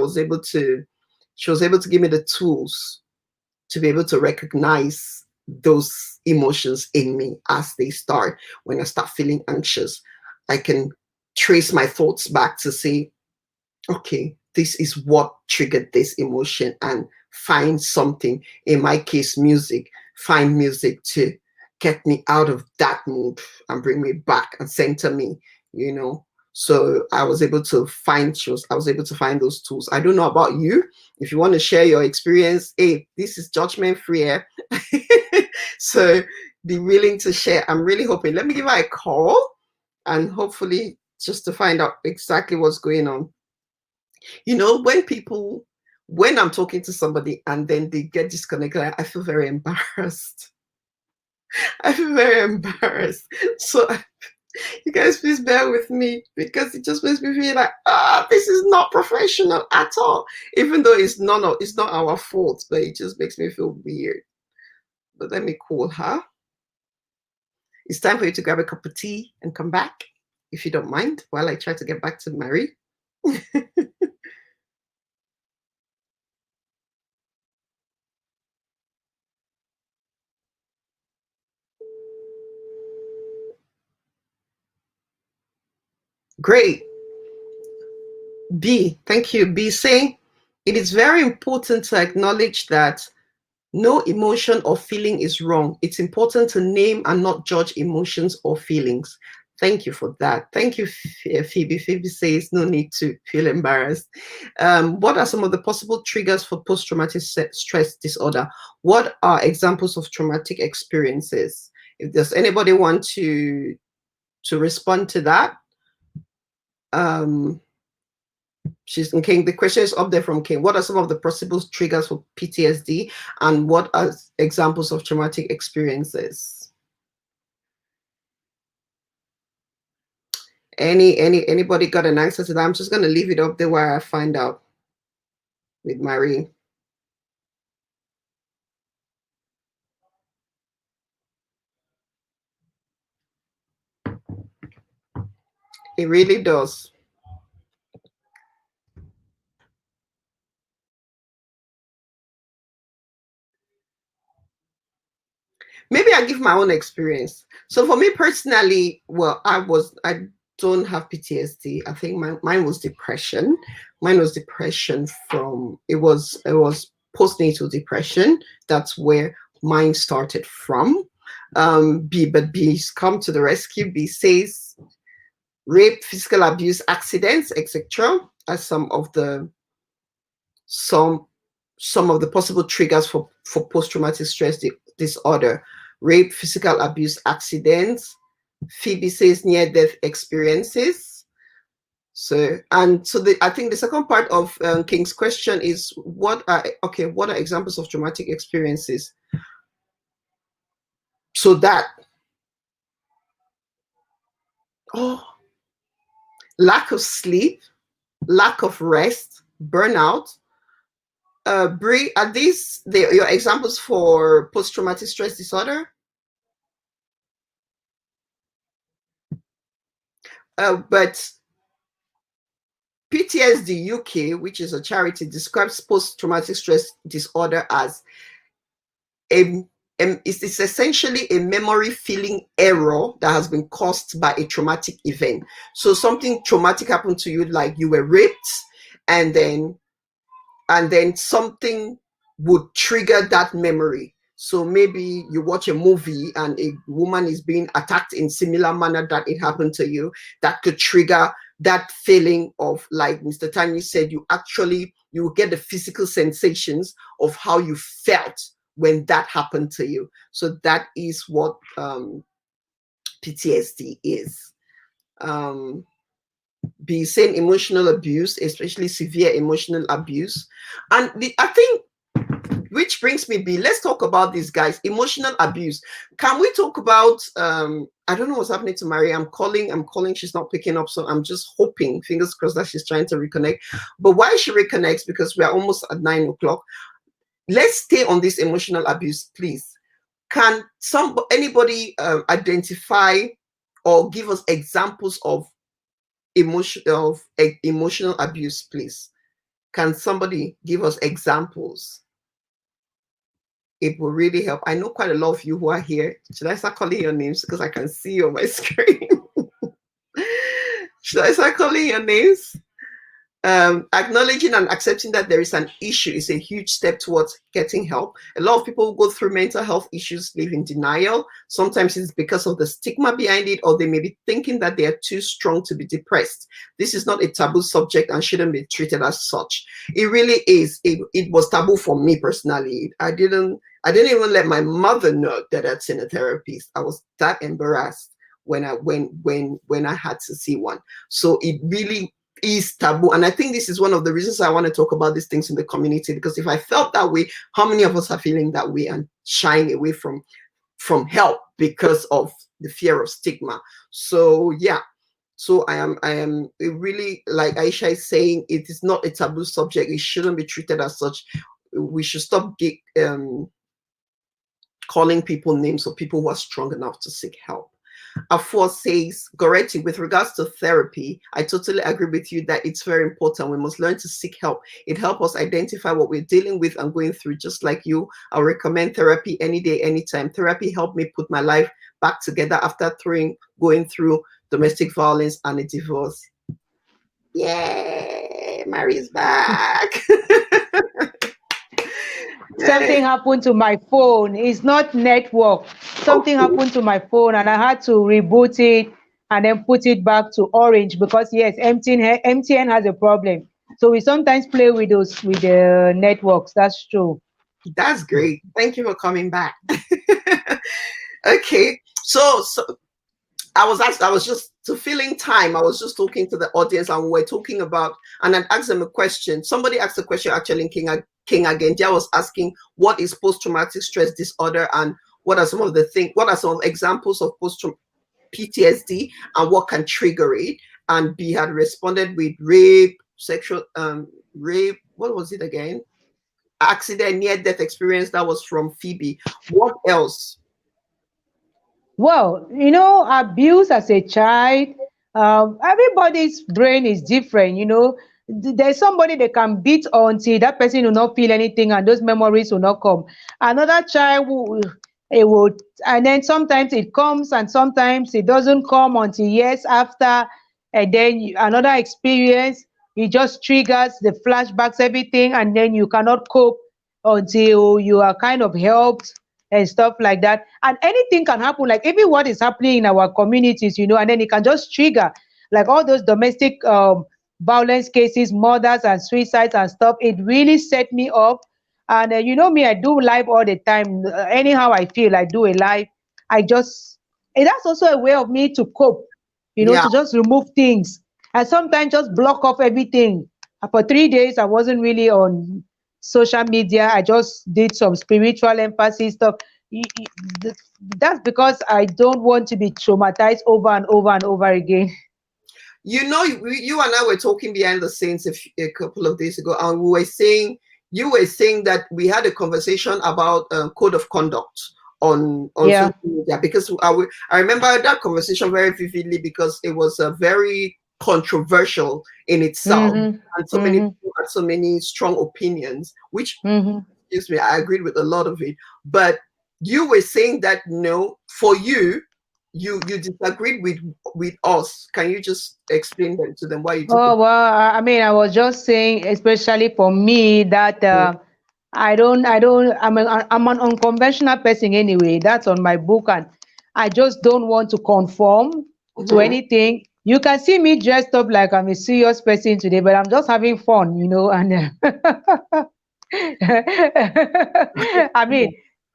was able to give me the tools to be able to recognize those emotions in me as they start. When I start feeling anxious, I can trace my thoughts back to say, okay, this is what triggered this emotion, and find something, in my case, music, find music to get me out of that mood and bring me back and center me, you know. So I was able to find those tools. I don't know about you. If you want to share your experience, hey, this is judgment free. So be willing to share. I'm really hoping. Let me give her a call and hopefully just to find out exactly what's going on. You know, when I'm talking to somebody and then they get disconnected, I feel very embarrassed. I feel very embarrassed. So you guys please bear with me because it just makes me feel like, this is not professional at all. Even though it's not our fault, but it just makes me feel weird. But let me call her. It's time for you to grab a cup of tea and come back, if you don't mind, while I try to get back to Marie. Great. B, thank you. B saying, it is very important to acknowledge that no emotion or feeling is wrong. It's important to name and not judge emotions or feelings. Thank you for that. Thank you, Phoebe. Phoebe says no need to feel embarrassed. What are some of the possible triggers for post-traumatic stress disorder? What are examples of traumatic experiences? If there's anybody want to respond to that, she's King. The question is up there from King. What are some of the possible triggers for PTSD, and what are examples of traumatic experiences? Anybody got an answer to that? I'm just going to leave it up there where I find out with Marie. It really does. Maybe I give my own experience. So for me personally, well, I don't have PTSD. I think mine was depression. Mine was depression from, it was postnatal depression. That's where mine started from. But B's come to the rescue. B says rape, physical abuse, accidents, etc. as some of the possible triggers for post-traumatic stress disorder. Rape, physical abuse, accidents. Phoebe says near-death experiences. So I think the second part of King's question is what are examples of traumatic experiences? So that lack of sleep, lack of rest, burnout. Brie, are these your examples for post-traumatic stress disorder? But PTSD UK, which is a charity, describes post-traumatic stress disorder as it's essentially a memory feeling error that has been caused by a traumatic event. So something traumatic happened to you, like you were raped, and then something would trigger that memory. So maybe you watch a movie and a woman is being attacked in similar manner that it happened to you. That could trigger that feeling of, like Mr. Tanya said, you get the physical sensations of how you felt when that happened to you. So that is what PTSD is. Be saying emotional abuse, especially severe emotional abuse. And I think, which brings me, B, let's talk about these guys. Emotional abuse. Can we talk about, I don't know what's happening to Marie. I'm calling, she's not picking up. So I'm just hoping, fingers crossed, that she's trying to reconnect. But why she reconnects, because we are almost at 9 o'clock. Let's stay on this emotional abuse, please. Can anybody identify or give us examples of emotional abuse, please? Can somebody give us examples? It will really help. I know quite a lot of you who are here. Should I start calling your names because I can see you on my screen? Should I start calling your names? Acknowledging and accepting that there is an issue is a huge step towards getting help. A lot of people who go through mental health issues live in denial. Sometimes it's because of the stigma behind it, or they may be thinking that they are too strong to be depressed. This is not a taboo subject and shouldn't be treated as such. It really is. It was taboo for me personally. I I didn't even let my mother know that I'd seen a therapist. I was that embarrassed when I had to see one. So it really is taboo. And I think this is one of the reasons I want to talk about these things in the community, because if I felt that way, how many of us are feeling that way and shying away from help because of the fear of stigma? So yeah. So I am really, like Aisha is saying, it is not a taboo subject. It shouldn't be treated as such. We should stop calling people names of people who are strong enough to seek help. Afua says, Goretti, with regards to therapy, I totally agree with you that it's very important. We must learn to seek help. It helps us identify what we're dealing with and going through. Just like you, I recommend therapy any day, anytime. Therapy helped me put my life back together after going through domestic violence and a divorce. Yay, Marie's back. Something happened to my phone. It's not network. Something happened to my phone and I had to reboot it and then put it back to orange, because yes, MTN has a problem. So we sometimes play with the networks. That's true. That's great. Thank you for coming back. Okay. So I was just to filling time. I was just talking to the audience and we were talking about, and I asked them a question. Somebody asked a question actually in King Agendia was asking, what is post-traumatic stress disorder and what are some examples of PTSD and what can trigger it? And B had responded with rape, sexual rape, what was it again? Accident, near-death experience. That was from Phoebe. What else? Well, abuse as a child, everybody's brain is different. There's somebody that can beat until that person will not feel anything and those memories will not come. Another child it would, and then sometimes it comes and sometimes it doesn't come until years after, and then another experience, it just triggers the flashbacks, everything, and then you cannot cope until you are kind of helped and stuff like that. And anything can happen, like even what is happening in our communities, and then it can just trigger, like all those domestic violence cases, murders and suicides and stuff. It really set me off. And me, I do live all the time. Anyhow I feel, I do a live. That's also a way of me to cope, Yeah. to just remove things and sometimes just block off everything. For 3 days I wasn't really on social media. I just did some spiritual emphasis stuff. That's because I don't want to be traumatized over and over and over again. You and I were talking behind the scenes a couple of days ago, and you were saying that we had a conversation about code of conduct on Yeah. social media, because I remember that conversation very vividly because it was very controversial in itself, and so many people had so many strong opinions, which, excuse me, I agreed with a lot of it. But you were saying that no, for you disagreed with us. Can you just explain that to them why you took Oh, well, I mean, I was just saying, especially for me, that it? I'm an unconventional person anyway. That's on my book, and I just don't want to conform to Mhm. anything. You can see me dressed up like I'm a serious person today, but I'm just having fun, and I mean,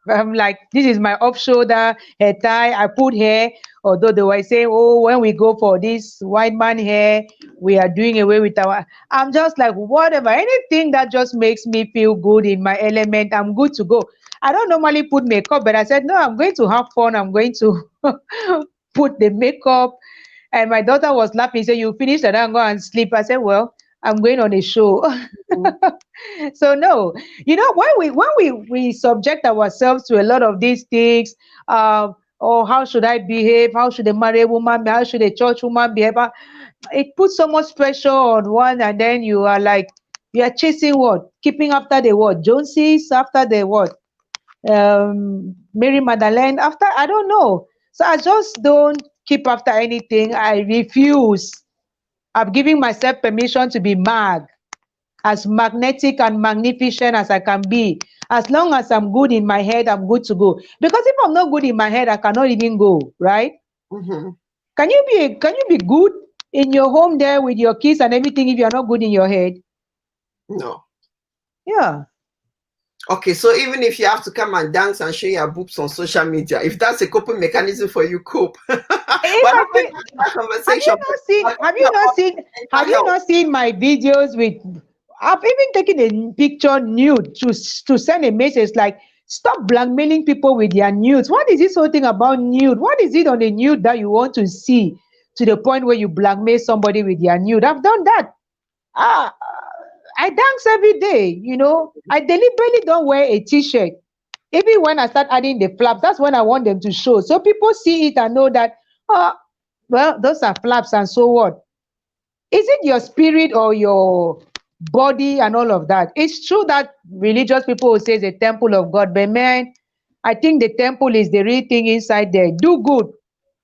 I'm like, this is my off shoulder hair tie. I put hair, although they were saying, oh, when we go for this white man hair, we are doing away with our. I'm just like, whatever, anything that just makes me feel good in my element, I'm good to go. I don't normally put makeup, but I said, no, I'm going to have fun. I'm going to put the makeup. And my daughter was laughing, said, you finished and I'm going and sleep. I said, well, I'm going on a show. So no, when we subject ourselves to a lot of these things, or how should I behave? How should a married woman behave? How should a church woman behave? It puts so much pressure on one, and then you are chasing what? Keeping after the what? Joneses, after the what? Mary Magdalene, after, I don't know. So I just don't keep after anything. I refuse. I'm giving myself permission to be as magnetic and magnificent as I can be. As long as I'm good in my head, I'm good to go. Because if I'm not good in my head, I cannot even go, right? Mhm. Can you be good in your home there with your kids and everything if you're not good in your head? No. Yeah. Okay, so even if you have to come and dance and show your boobs on social media, if that's a coping mechanism for you, cope. We're If I not going feel, to have that have you conversation. not seen? We're Have talking you not about seen? Have mental you health. not seen my videos with? I've even taken a picture nude to send a message like, stop blackmailing people with their nudes. What is this whole thing about nude? What is it on the nude that you want to see to the point where you blackmail somebody with their nude? I've done that. Ah, I dance every day. I deliberately don't wear a t-shirt. Even when I start adding the flaps, that's when I want them to show. So people see it and know that, oh, well, those are flaps and so what? Is it your spirit or your body and all of that? It's true that religious people will say it's a temple of God, but man, I think the temple is the real thing inside there. Do good.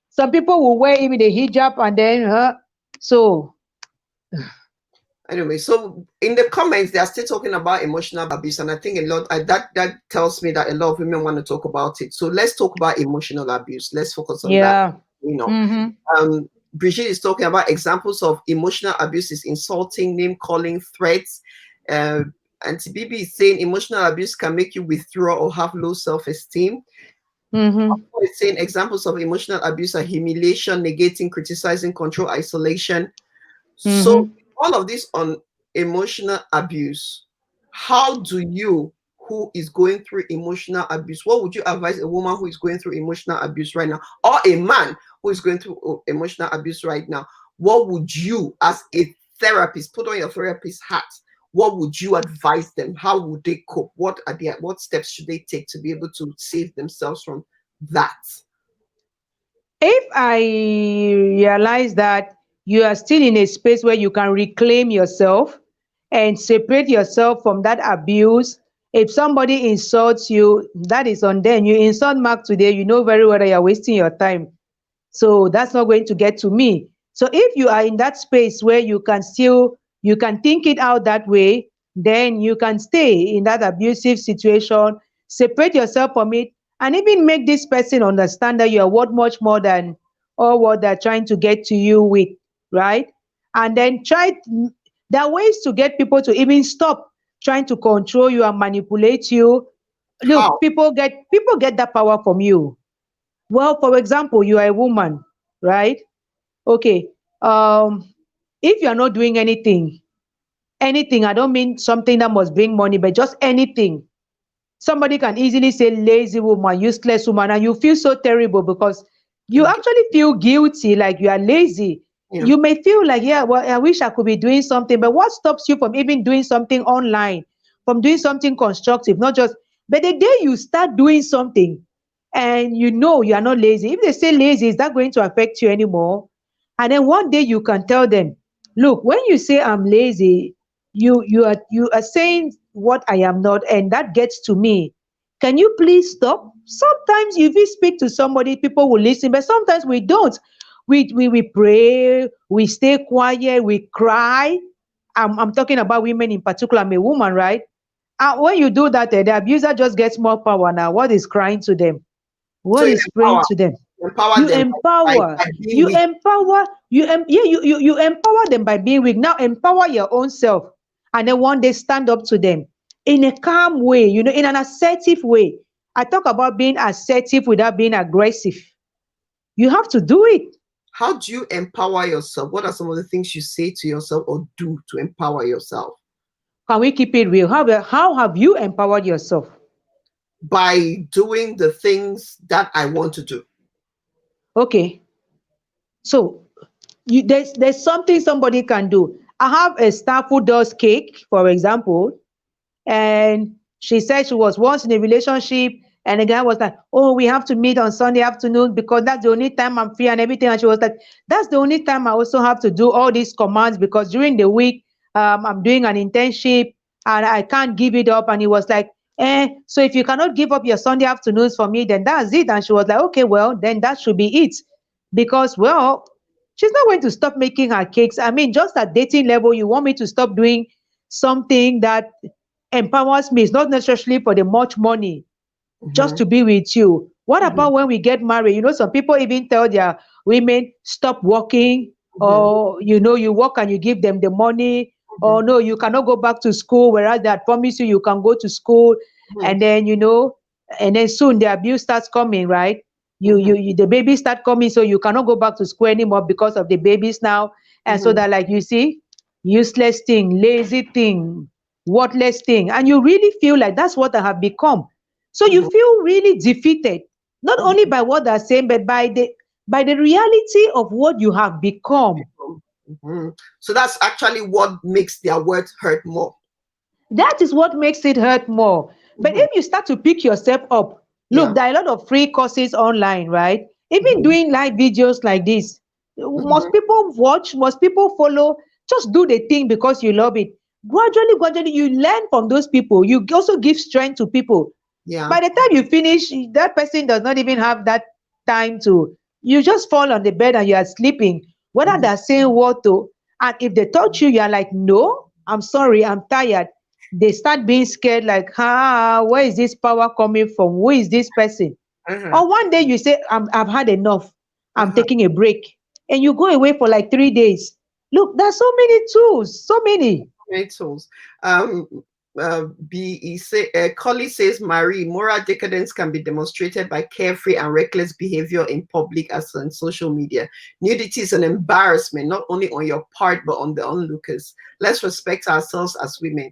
Some people will wear even the hijab and then, so Anyway, so in the comments, they are still talking about emotional abuse, and I think a lot that tells me that a lot of women want to talk about it. So let's talk about emotional abuse. Let's focus on that. yeah. You know, Mm-hmm. Brigitte is talking about examples of emotional abuse is insulting, name calling, threats. And Bibi is saying emotional abuse can make you withdraw or have low self-esteem. Mm-hmm. It's saying examples of emotional abuse are humiliation, negating, criticizing, control, isolation. So Mm-hmm. all of this on emotional abuse, how do you, who is going through emotional abuse, what would you advise a woman who is going through emotional abuse right now, or a man who is going through emotional abuse right now? What would you, as a therapist, put on your therapist hat? What would you advise them? How would they cope? What steps should they take to be able to save themselves from that? If I realize that you are still in a space where you can reclaim yourself and separate yourself from that abuse, if somebody insults you, that is on them. You insult Mark today, you know very well that you're wasting your time. So that's not going to get to me. So if you are in that space where you can think it out that way, then you can stay in that abusive situation, separate yourself from it, and even make this person understand that you are worth much more than all what they're trying to get to you with, right? And then there are ways to get people to even stop trying to control you and manipulate you. Look, How? people get that power from you. Well, for example, you are a woman, right? Okay. If you are not doing anything, I don't mean something that must bring money, but just anything. Somebody can easily say lazy woman, useless woman, and you feel so terrible because you You actually feel guilty, like you are lazy. Yeah. You may feel like, yeah, well, I wish I could be doing something, but what stops you from even doing something online, from doing something constructive, not just, but the day you start doing something and you know you are not lazy, if they say lazy, is that going to affect you anymore? And then one day you can tell them, look, when you say I'm lazy, you are saying what I am not, and that gets to me. Can you please stop? Sometimes if we speak to somebody, people will listen, but sometimes we don't. We pray, we stay quiet, we cry. I'm talking about women in particular. I'm a woman, right? And when you do that, the abuser just gets more power now. What is crying to them? So What you is praying to them? empower You them empower, by being you weak. empower, yeah, you empower them by being weak. Now empower your own self, and then one day stand up to them in a calm way, in an assertive way. I talk about being assertive without being aggressive. You have to do it. How do you empower yourself? What are some of the things you say to yourself or do to empower yourself? Can we keep it real? How have you empowered yourself? By doing the things that I want to do. Okay, so there's something somebody can do. I have a staff who does cake, for example, and she said she was once in a relationship, and the guy was like, oh, we have to meet on Sunday afternoon because that's the only time I'm free and everything. And she was like, that's the only time I also have to do all these commands because during the week I'm doing an internship and I can't give it up. And he was like, so if you cannot give up your Sunday afternoons for me, then that's it. And she was like, okay, well, then that should be it. Because, well, she's not going to stop making her cakes. I mean, just at dating level, you want me to stop doing something that empowers me. It's not necessarily for the much money, just Mhm. to be with you. What Mhm. about when we get married? Some people even tell their women, stop working, Mhm. or you work and you give them the money, or Mhm. no, you cannot go back to school, whereas they had promised you can go to school. And then, and then soon the abuse starts coming, right? The babies start coming, so you cannot go back to school anymore because of the babies now. And so that, like, you see, useless thing, lazy thing, worthless thing, and you really feel like that's what I have become. So you feel really defeated, not only by what they're saying, but by the reality of what you have become. So that's actually what makes their words hurt more. That is what makes it hurt more. But if you start to pick yourself up, look, there are a lot of free courses online, right? Even doing live videos like this. Most people watch, most people follow. Just do the thing because you love it. Gradually, you learn from those people. You also give strength to people. Yeah. By the time you finish, that person does not even have that time to. You just fall on the bed and you are sleeping. Whether they're saying what to, and if they touch you, you are like, no, I'm sorry, I'm tired. They start being scared, like, where is this power coming from? Who is this person? Or one day you say, I've had enough. I'm taking a break. And you go away for like 3 days. Look, there's so many tools, so many. Tools. Collie says, Marie, moral decadence can be demonstrated by carefree and reckless behavior in public as on social media. Nudity is an embarrassment, not only on your part, but on the onlookers. Let's respect ourselves as women.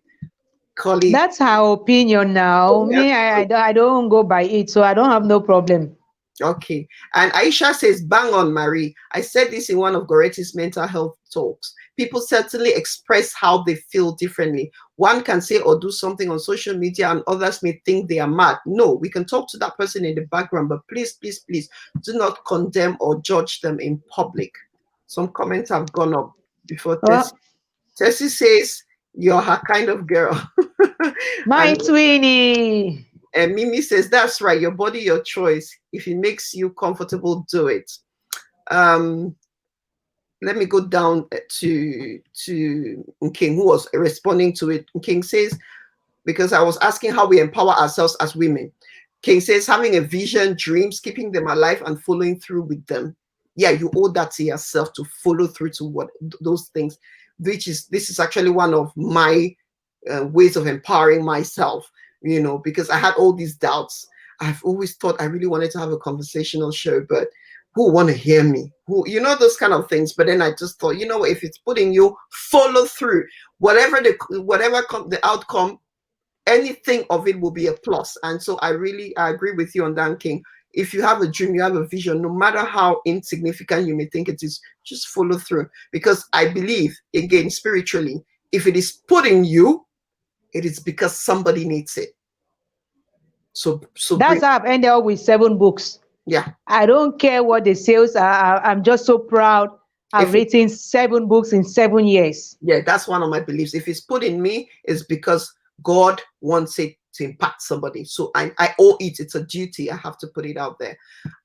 Collie. That's her opinion now. Me, I don't go by it, so I don't have no problem. Okay. And Aisha says, bang on, Marie. I said this in one of Goretti's mental health talks. People certainly express how they feel differently. One can say or do something on social media and others may think they are mad. No, we can talk to that person in the background, but please, please, please do not condemn or judge them in public. Some comments have gone up before Tessie. Tessie says, you're her kind of girl. My Twinnie. And Mimi says, that's right, your body, your choice. If it makes you comfortable, do it. Let me go down to King, who was responding to it. King says, because I was asking how we empower ourselves as women. King says, having a vision, dreams, keeping them alive and following through with them. Yeah, you owe that to yourself to follow through to what those things, this is actually one of my ways of empowering myself, because I had all these doubts. I've always thought I really wanted to have a conversational show, but who want to hear me? Those kind of things. But then I just thought, if it's putting you, follow through. Whatever the outcome, anything of it will be a plus. And so I agree with you on that, King. If you have a dream, you have a vision, no matter how insignificant you may think it is, just follow through. Because I believe, again, spiritually, if it is putting you, it is because somebody needs it. So that's how I've ended up with 7 books. Yeah. I don't care what the sales are. I'm just so proud. I've written 7 books in 7 years. Yeah, that's one of my beliefs. If it's put in me, it's because God wants it to impact somebody. So I owe it. It's a duty. I have to put it out there.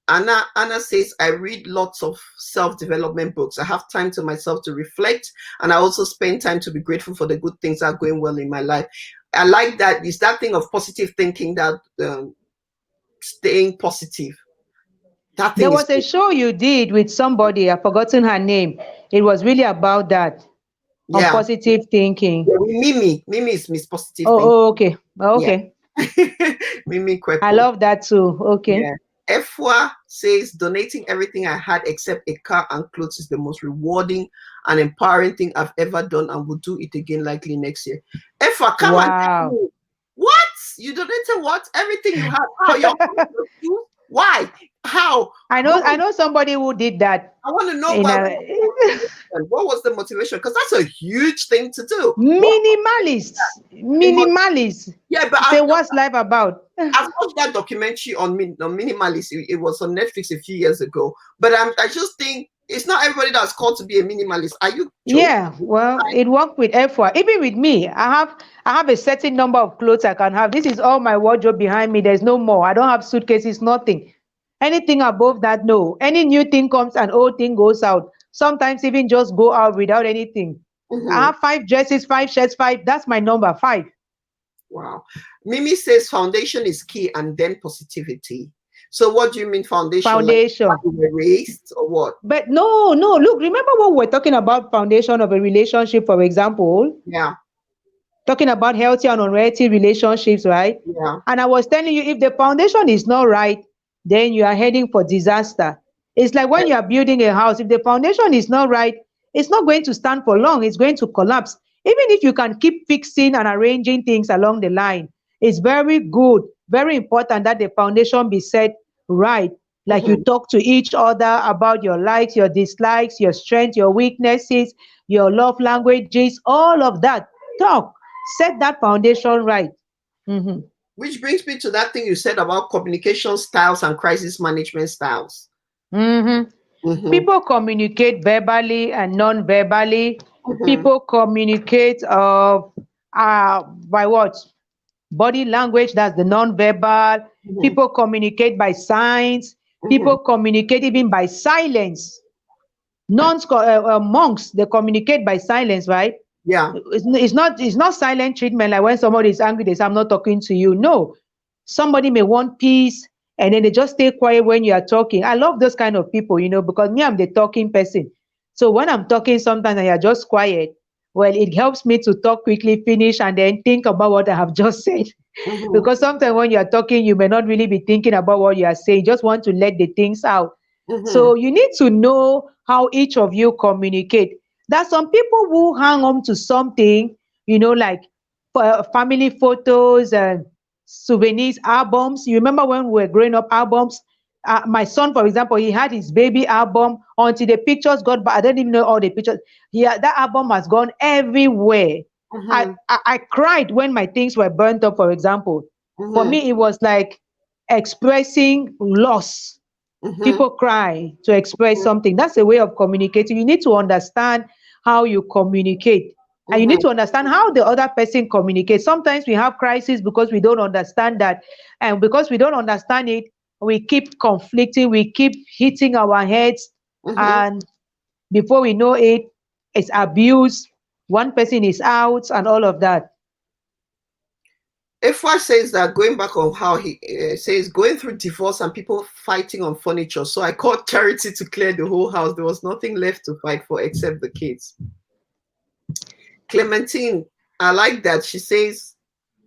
Anna says, I read lots of self-development books. I have time to myself to reflect, and I also spend time to be grateful for the good things that are going well in my life. I like that. It's that thing of positive thinking, that staying positive. There was a show you did with somebody, I've forgotten her name. It was really about that. On positive thinking. Yeah, Mimi is Miss Positive Thinking. Oh, okay. Okay. Yeah. Mimi Kwepo. I love that too. Okay. Yeah. Efwa says, donating everything I had except a car and clothes is the most rewarding and empowering thing I've ever done, and will do it again likely next year. Efwa, come on. What? You donated what? Everything you had? How? Your why? How? I know somebody who did that. I want to know what was the motivation, because that's a huge thing to do. Minimalist. Yeah, but say what's life about? I've watched that documentary on minimalist. It was on Netflix a few years ago. But I just think it's not everybody that's called to be a minimalist. Are you joking? Yeah, well, it worked with F1. Even with me, I have a certain number of clothes I can have. This is all my wardrobe behind me. There's no more. I don't have suitcases, nothing. Anything above that, no. Any new thing comes and old thing goes out. Sometimes even just go out without anything. I have 5 dresses, 5 shirts, 5. That's my number, 5. Wow. Mimi says foundation is key and then positivity. So what do you mean foundation? Foundation. Like raised or what? But no. Look, remember when we're talking about foundation of a relationship, for example? Yeah. talking about healthy and unhealthy relationships, right? Yeah. And I was telling you, if the foundation is not right, then you are heading for disaster. It's like when you are building a house, if the foundation is not right, it's not going to stand for long, it's going to collapse. Even if you can keep fixing and arranging things along the line, it's very good, very important that the foundation be set right. Like you Mhm. talk to each other about your likes, your dislikes, your strengths, your weaknesses, your love languages, all of that. Talk, set that foundation right. Mhm. Which brings me to that thing you said about communication styles and crisis management styles. Mhm. Mm-hmm. People communicate verbally and non-verbally. Mm-hmm. People communicate by what? Body language, that's the non-verbal. Mm-hmm. People communicate by signs. Mm-hmm. People communicate even by silence. Monks, they communicate by silence, right? Yeah. It's not silent treatment like when somebody is angry, they say, I'm not talking to you. No. Somebody may want peace and then they just stay quiet when you are talking. I love those kind of people, because me, I'm the talking person. So when I'm talking sometimes and you're just quiet, well, it helps me to talk quickly, finish, and then think about what I have just said. Mm-hmm. Because sometimes when you're talking, you may not really be thinking about what you are saying. You just want to let the things out. Mm-hmm. So you need to know how each of you communicate. There's some people who hang on to something, like family photos and souvenirs, albums. You remember when we were growing up, albums? My son, for example, he had his baby album until the pictures got back. I don't even know all the pictures. Yeah, that album has gone everywhere. I, Mm-hmm. I, I cried when my things were burnt up, for example. For Mm-hmm. me, it was like expressing loss. Mm-hmm. People cry to express something. That's a way of communicating. You need to understand how you communicate, and you need Mm-hmm. to understand how the other person communicates. Sometimes we have crisis because we don't understand that, and because we don't understand it, we keep conflicting, we keep hitting our heads, Mm-hmm. and before we know it, it's abuse. One person is out and all of that. Efwa says that going back on how he says going through divorce and people fighting on furniture. So I called charity to clear the whole house. There was nothing left to fight for except the kids. Clementine, I like that. She says,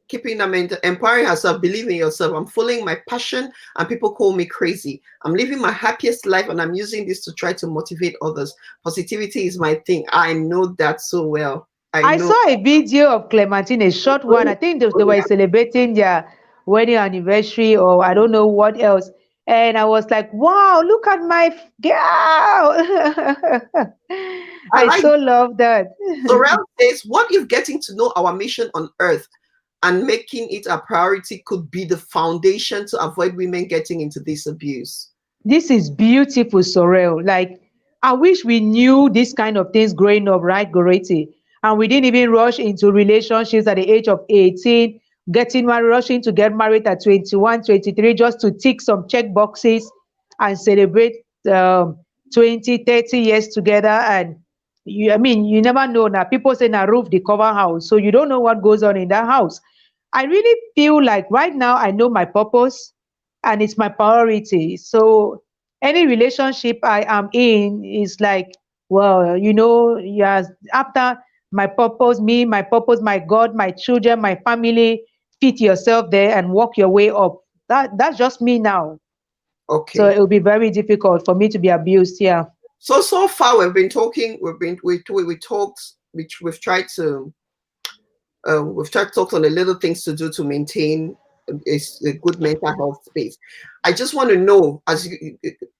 keeping them empowering herself, believe in yourself. I'm following my passion and people call me crazy. I'm living my happiest life and I'm using this to try to motivate others. Positivity is my thing. I know that so well. I I know. saw a video of Clementine, a short one. I think they Oh, were yeah. celebrating their wedding anniversary or I don't know what else. And I was like, wow, look at my girl. I I like so love that. Sorrel says, what if getting to know our mission on earth and making it a priority could be the foundation to avoid women getting into this abuse? This is beautiful, Sorrel. Like, I wish we knew this kind of things growing up, right, Goreti? And we didn't even rush into relationships at the age of 18, getting married, rushing to get married at 21, 23, just to tick some check boxes and celebrate um, 20, 30 years together. And you never know now. People say na roof the cover house. So you don't know what goes on in that house. I really feel like right now I know my purpose and it's my priority. So any relationship I am in is like, well, yes, after my purpose, me, my purpose, my God, my children, my family, fit yourself there and work your way up. That's just me now. So Okay. it will be very difficult for me to be abused. Yeah. So far we've been talking, we talked, we've tried to talk on the little things to do to maintain a good mental health space. I just want to know, as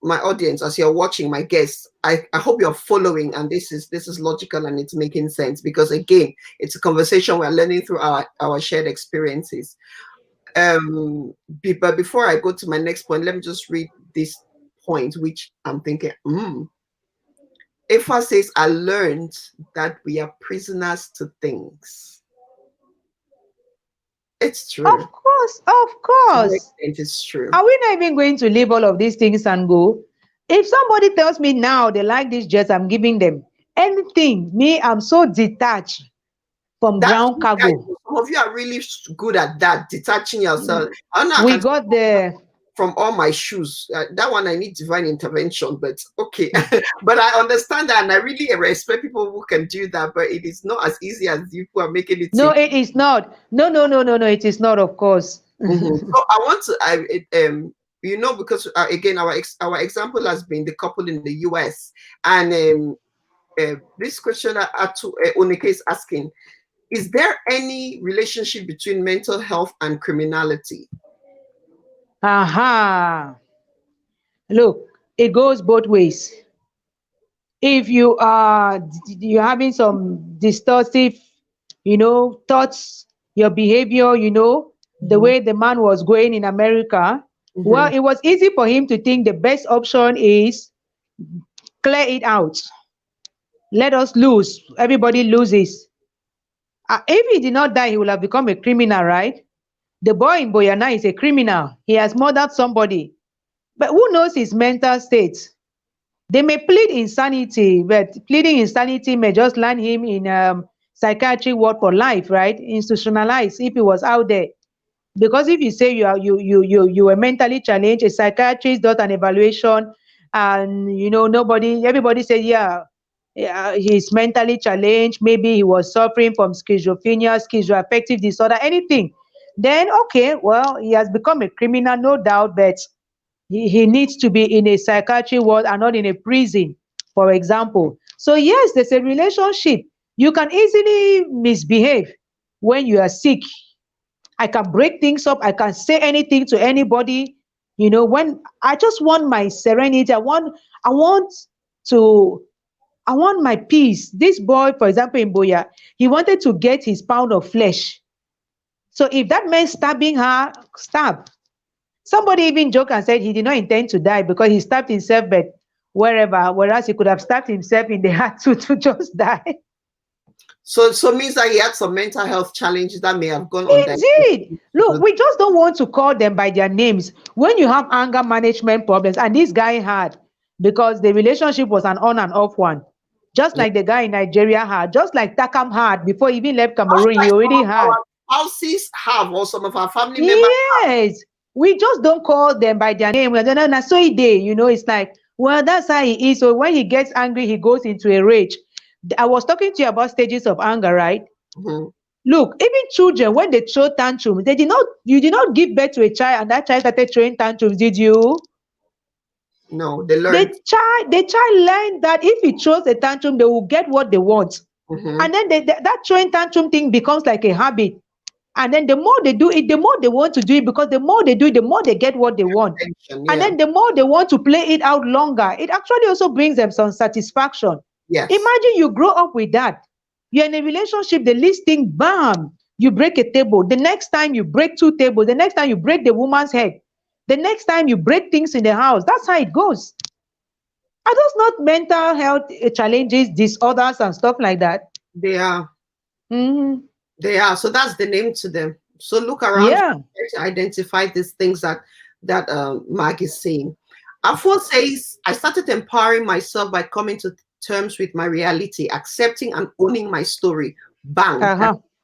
my audience, as you're watching, my guests, I hope you're following, and this is logical and it's making sense, because again, it's a conversation we're learning through our shared experiences. But before I go to my next point, let me just read this point, which I'm thinking, Ifa says, I learned that we are prisoners to things. It's true. Of course, of To what course. extent it's true. Are we not even going to leave all of these things and go? If somebody tells me now they like this dress, I'm giving them anything. Me, I'm so detached from That's brown you guys, cargo. some of you are really good at that, detaching yourself. I don't know, I We can got there. from all my shoes. That one I need divine intervention, but okay. But I understand that, and I really respect people who can do that, but it is not as easy as you who are making it No, seem. it is not. No, no, no, no, no. It is not, of course. So I want to, because again, our example has been the couple in the US, and this question Onike is asking: is there any relationship between mental health and criminality? Aha. Look, it goes both ways. If you're having some distortive, thoughts, your behavior, the way the man was going in America, well, it was easy for him to think the best option is clear it out. Let us lose. Everybody loses. If he did not die, he would have become a criminal, right? The boy in Boyana is a criminal. He has murdered somebody. But who knows his mental state? They may plead insanity, but pleading insanity may just land him in psychiatry ward for life, right? Institutionalized if he was out there. Because if you say you were mentally challenged, a psychiatrist does an evaluation, and everybody says, yeah, he's mentally challenged. Maybe he was suffering from schizophrenia, schizoaffective disorder, anything. Then okay, well, he has become a criminal, no doubt, but he needs to be in a psychiatry ward and not in a prison, for example. So yes, there's a relationship. You can easily misbehave when you are sick. I can break things up. I can say anything to anybody. When I just want my serenity, I want my peace. This boy, for example, in Boya, he wanted to get his pound of flesh. So if that meant stabbing her, stab. Somebody even joked and said he did not intend to die because he stabbed himself, but wherever, whereas he could have stabbed himself in the heart to just die. So means that he had some mental health challenges that may have gone on. Indeed. Look, we just don't want to call them by their names. When you have anger management problems, and this guy had, because the relationship was an on and off one, just like the guy in Nigeria had, just like Takam had before he even left Cameroon, he already had. Our spouses have, or some of our family members. Yes. We just don't call them by their name. It's like, well, that's how he is. So when he gets angry, he goes into a rage. I was talking to you about stages of anger, right? Look, even children, when they throw tantrums, you did not give birth to a child and that child started throwing tantrums, did you? No, they learned. The child learned that if he throws a tantrum, they will get what they want. And then that throwing tantrum thing becomes like a habit. And then the more they do it, the more they want to do it, because the more they do it, the more they get what they want. And then the more they want to play it out longer, it actually also brings them some satisfaction. Yes. Imagine you grow up with that. You're in a relationship, the least thing, bam, you break a table. The next time you break 2 tables. The next time you break the woman's head. The next time you break things in the house. That's how it goes. Are those not mental health challenges, disorders, and stuff like that? They are. They are. So that's the name to them. So look around to identify these things that Mag is saying. Afua says, I started empowering myself by coming to terms with my reality, accepting and owning my story. Bang.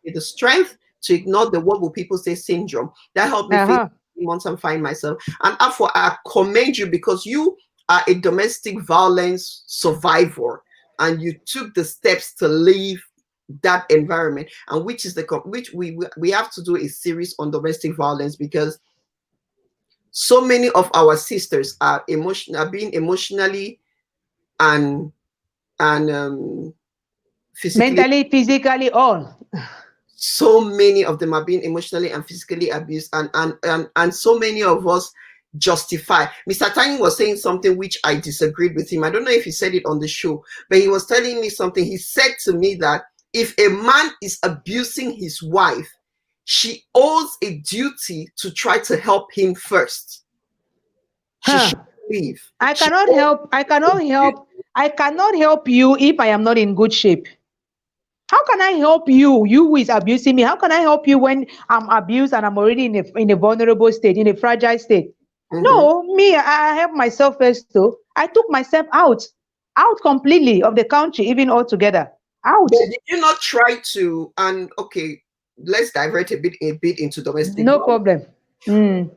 The strength to ignore the what will people say syndrome. That helped me feel months and find myself. And Afua, I commend you because you are a domestic violence survivor and you took the steps to leave that environment, and which we have to do a series on domestic violence, because so many of our sisters are being emotionally and physically all. So many of them are being emotionally and physically abused, and so many of us justify. Mr. Tiny was saying something which I disagreed with him. I don't know if he said it on the show, but he was telling me something. He said to me that if a man is abusing his wife, she owes a duty to try to help him first. She should leave. I cannot help you if I am not in good shape. How can I help you who is abusing me? How can I help you when I'm abused and I'm already in a vulnerable state, in a fragile state? No, me, I help myself first though. I took myself out completely of the country, even altogether. Out. But did you not try to, and okay, let's divert a bit into domestic violence. Problem. And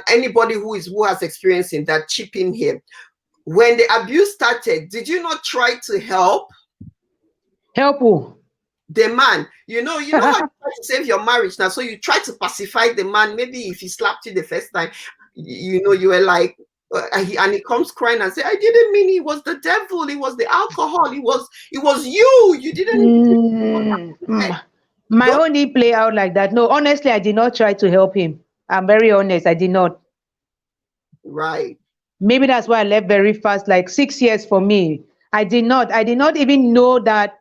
anybody who has experience in that, chip in here. When the abuse started, did you not try to help? Help who? The man. You know how you try to save your marriage now. So you try to pacify the man. Maybe if he slapped you the first time, you were like, and he comes crying and say, I didn't mean it was the devil, it was the alcohol, it was you didn't. My own didn't play out like that. No, honestly, I did not try to help him. I'm very honest, I did not. Right. Maybe that's why I left very fast, like 6 years for me. I did not even know that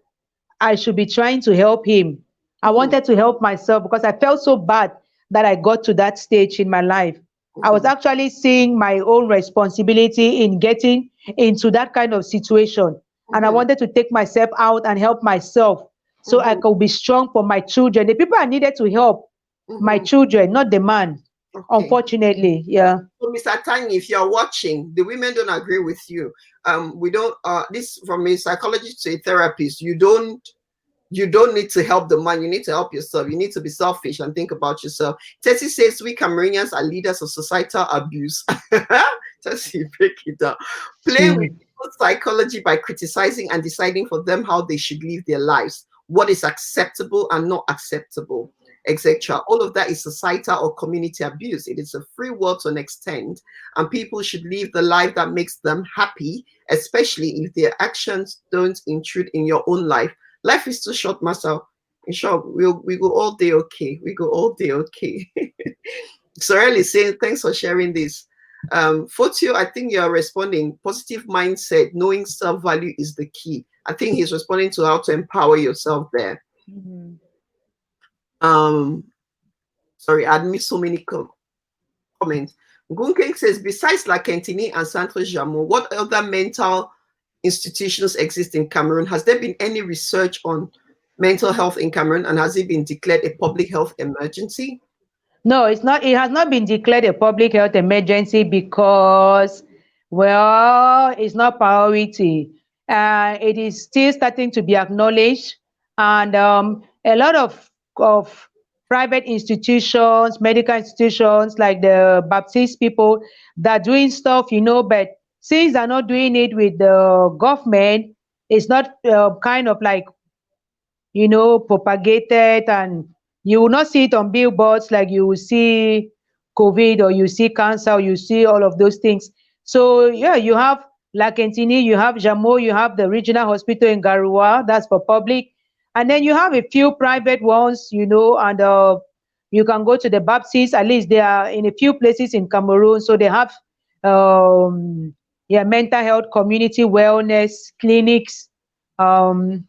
I should be trying to help him. I wanted to help myself because I felt so bad that I got to that stage in my life. I was actually seeing my own responsibility in getting into that kind of situation. And I wanted to take myself out and help myself so I could be strong for my children. The people I needed to help, my children, not the man. Unfortunately, yeah. So, Mr. Tanya, if you're watching, the women don't agree with you. We don't. This from a psychologist to a therapist. You don't need to help the man. You need to help yourself. You need to be selfish and think about yourself. Tessie says we Cameroonians are leaders of societal abuse. Tessie, break it down. Play with people's psychology by criticizing and deciding for them how they should live their lives, what is acceptable and not acceptable, etc. All of that is societal or community abuse. It is a free world to an extent, and people should live the life that makes them happy, especially if their actions don't intrude in your own life. Life is too short, Marcel. In short, we go all day okay. We go all day okay. Sorel is saying, thanks for sharing this. Fotio, I think you're responding. Positive mindset, knowing self-value is the key. I think he's responding to how to empower yourself there. Sorry, I missed so many comments. Gunkeng says, besides Lakentini and Centre Jamon, what other mental institutions exist in Cameroon? Has there been any research on mental health in Cameroon, and has it been declared a public health emergency? No, it's not. It has not been declared a public health emergency because, well, it's not priority. It is still starting to be acknowledged, and a lot of private institutions, medical institutions, like the Baptist people, they're doing stuff, but since they're not doing it with the government, it's not kind of like, propagated, and you will not see it on billboards like you will see COVID, or you see cancer, or you see all of those things. So yeah, you have Lakentini, you have Jamo, you have the regional hospital in Garoua, that's for public. And then you have a few private ones, and you can go to the Baptists. At least they are in a few places in Cameroon. So they have mental health, community wellness clinics. And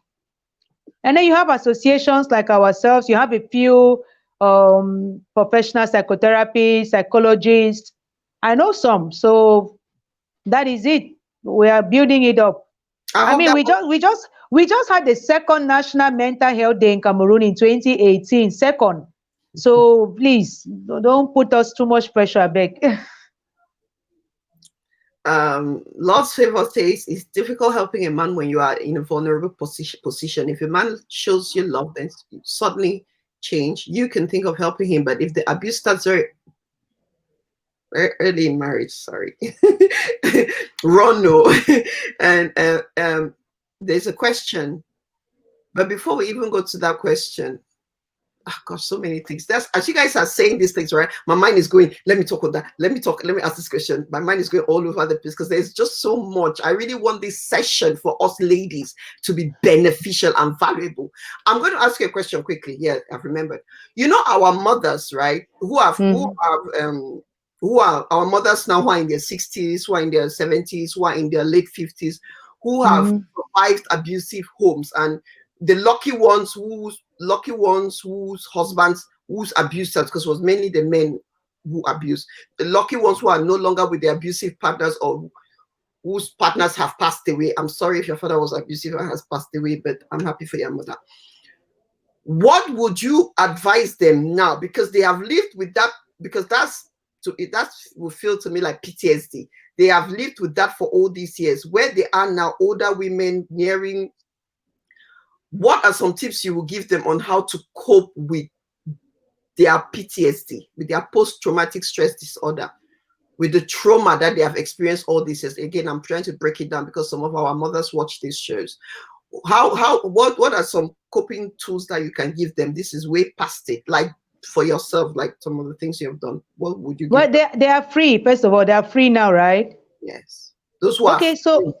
then you have associations like ourselves. You have a few professional psychotherapists, psychologists. I know some. So that is it. We are building it up. I mean, we just had the second National Mental Health Day in Cameroon in 2018. Second. So please don't put us too much pressure, I beg. Lord's favor says it's difficult helping a man when you are in a vulnerable position. If a man shows you love, then you suddenly change. You can think of helping him, but if the abuse starts very early in marriage, sorry, run no. And there's a question, but before we even go to that question, oh gosh, so many things. That's as you guys are saying these things, right? My mind is going, let me talk on that. Let me ask this question. My mind is going all over the place because there's just so much. I really want this session for us ladies to be beneficial and valuable. I'm going to ask you a question quickly. Yeah, I've remembered. Our mothers, right? Who are our mothers now, who are in their 60s, who are in their 70s, who are in their late 50s, who have survived abusive homes, and the lucky ones whose husbands whose abused us, because it was mainly the men who abused, the lucky ones who are no longer with their abusive partners or whose partners have passed away. I'm sorry if your father was abusive and has passed away, but I'm happy for your mother. What would you advise them now? Because they have lived with that, because that will feel to me like PTSD. They have lived with that for all these years. Where they are now, older women nearing. What are some tips you will give them on how to cope with their PTSD, with their post-traumatic stress disorder, with the trauma that they have experienced all this years. Again, I'm trying to break it down because some of our mothers watch these shows. What are some coping tools that you can give them? This is way past it. Like for yourself, like some of the things you have done, what would you give? Well, they are free. First of all, they are free now, right? Yes. Those who are Okay, free.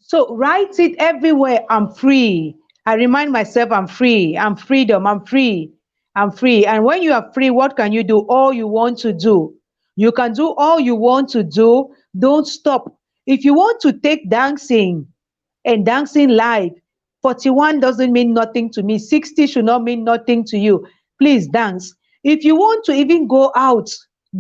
so write it everywhere. I'm free. I remind myself I'm free. I'm freedom. I'm free. I'm free. And when you are free, what can you do? All you want to do. You can do all you want to do. Don't stop. If you want to take dancing and dancing live, 41 doesn't mean nothing to me. 60 should not mean nothing to you. Please dance. If you want to even go out,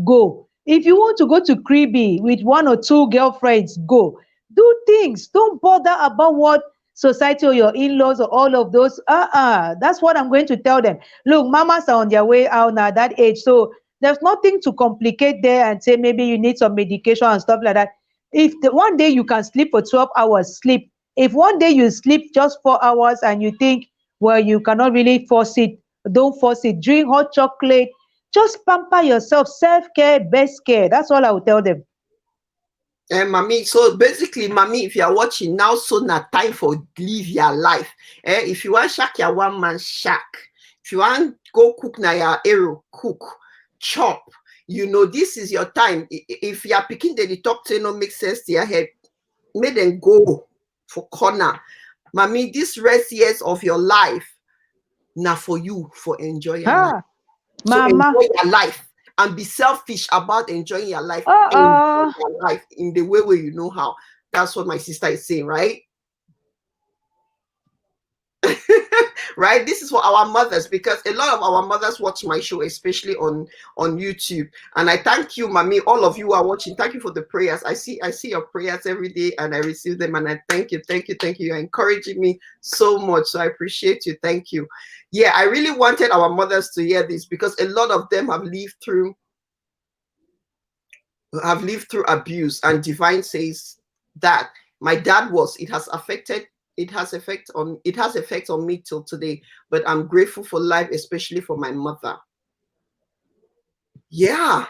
go. If you want to go to Creepy with one or two girlfriends, go. Do things. Don't bother about what society or your in-laws or all of those. That's what I'm going to tell them. Look, mamas are on their way out now at that age. So there's nothing to complicate there and say maybe you need some medication and stuff like that. If one day you can sleep for 12 hours, sleep. If one day you sleep just 4 hours and you think, well, you cannot really force it, don't force it. Drink hot chocolate. Just pamper yourself. Self-care, best care. That's all I will tell them. Mommy, so basically, mommy, if you are watching now, so not time for live your life. If you want shack your one man shack, if you want go cook na your arrow, cook, chop. You know, this is your time. If you are picking the talk to no make sense to your head, make them go for corner. Mommy, this rest years of your life, now for you, for enjoy your life. So Mama. enjoy your life and be selfish about enjoying your life. Uh-uh. Enjoy your life in the way where you know how. That's what my sister is saying, right? Right? This is for our mothers, because a lot of our mothers watch my show, especially on YouTube. And I thank you, mommy, all of you who are watching. Thank you for the prayers. I see your prayers every day and I receive them, and I thank you. You're encouraging me so much. So I appreciate you. Thank you. Yeah, I really wanted our mothers to hear this, because a lot of them have lived through abuse, and Divine says that my dad it has effect on me till today, but I'm grateful for life, especially for my mother. Yeah,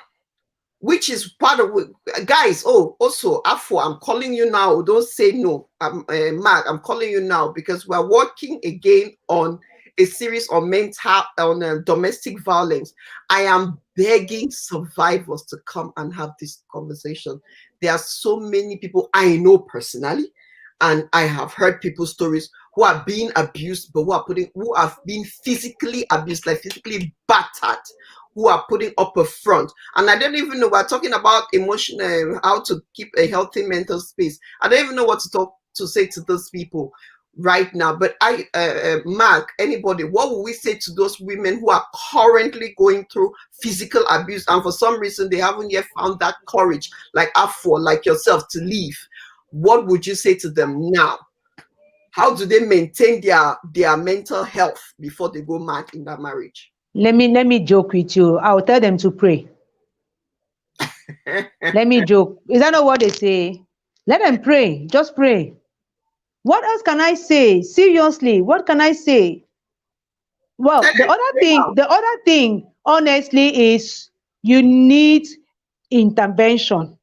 which is part of it. Guys. Oh, also, Afo, I'm calling you now. Don't say no. Mark, I'm calling you now, because we're working again on a series on domestic violence. I am begging survivors to come and have this conversation. There are so many people I know personally, and I have heard people's stories who are being abused, but who have been physically abused, like physically battered, who are putting up a front. And I don't even know, we're talking about emotional, how to keep a healthy mental space. I don't even know what to say to those people right now. But Mark, anybody, what will we say to those women who are currently going through physical abuse, and for some reason they haven't yet found that courage, like Afo, like yourself, to leave? What would you say to them now? How do they maintain their mental health before they go mad in that marriage? Let me joke with you. I'll tell them to pray. Let me joke. Is that not what they say? Let them pray. Just pray. What else can I say? Seriously, what can I say? Well, the other thing, honestly, is you need intervention.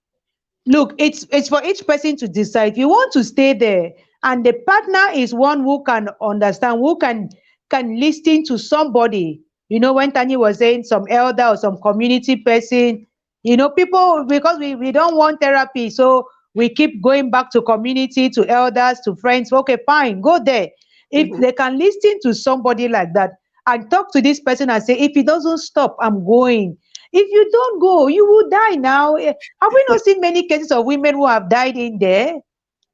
Look, it's for each person to decide. If you want to stay there, and the partner is one who can understand, who can listen to somebody. You know, when Tanya was saying some elder or some community person, you know, people, because we don't want therapy, so we keep going back to community, to elders, to friends. Okay, fine, go there. If they can listen to somebody like that and talk to this person and say, if it doesn't stop, I'm going. If you don't go, you will die now. Have we not seen many cases of women who have died in there?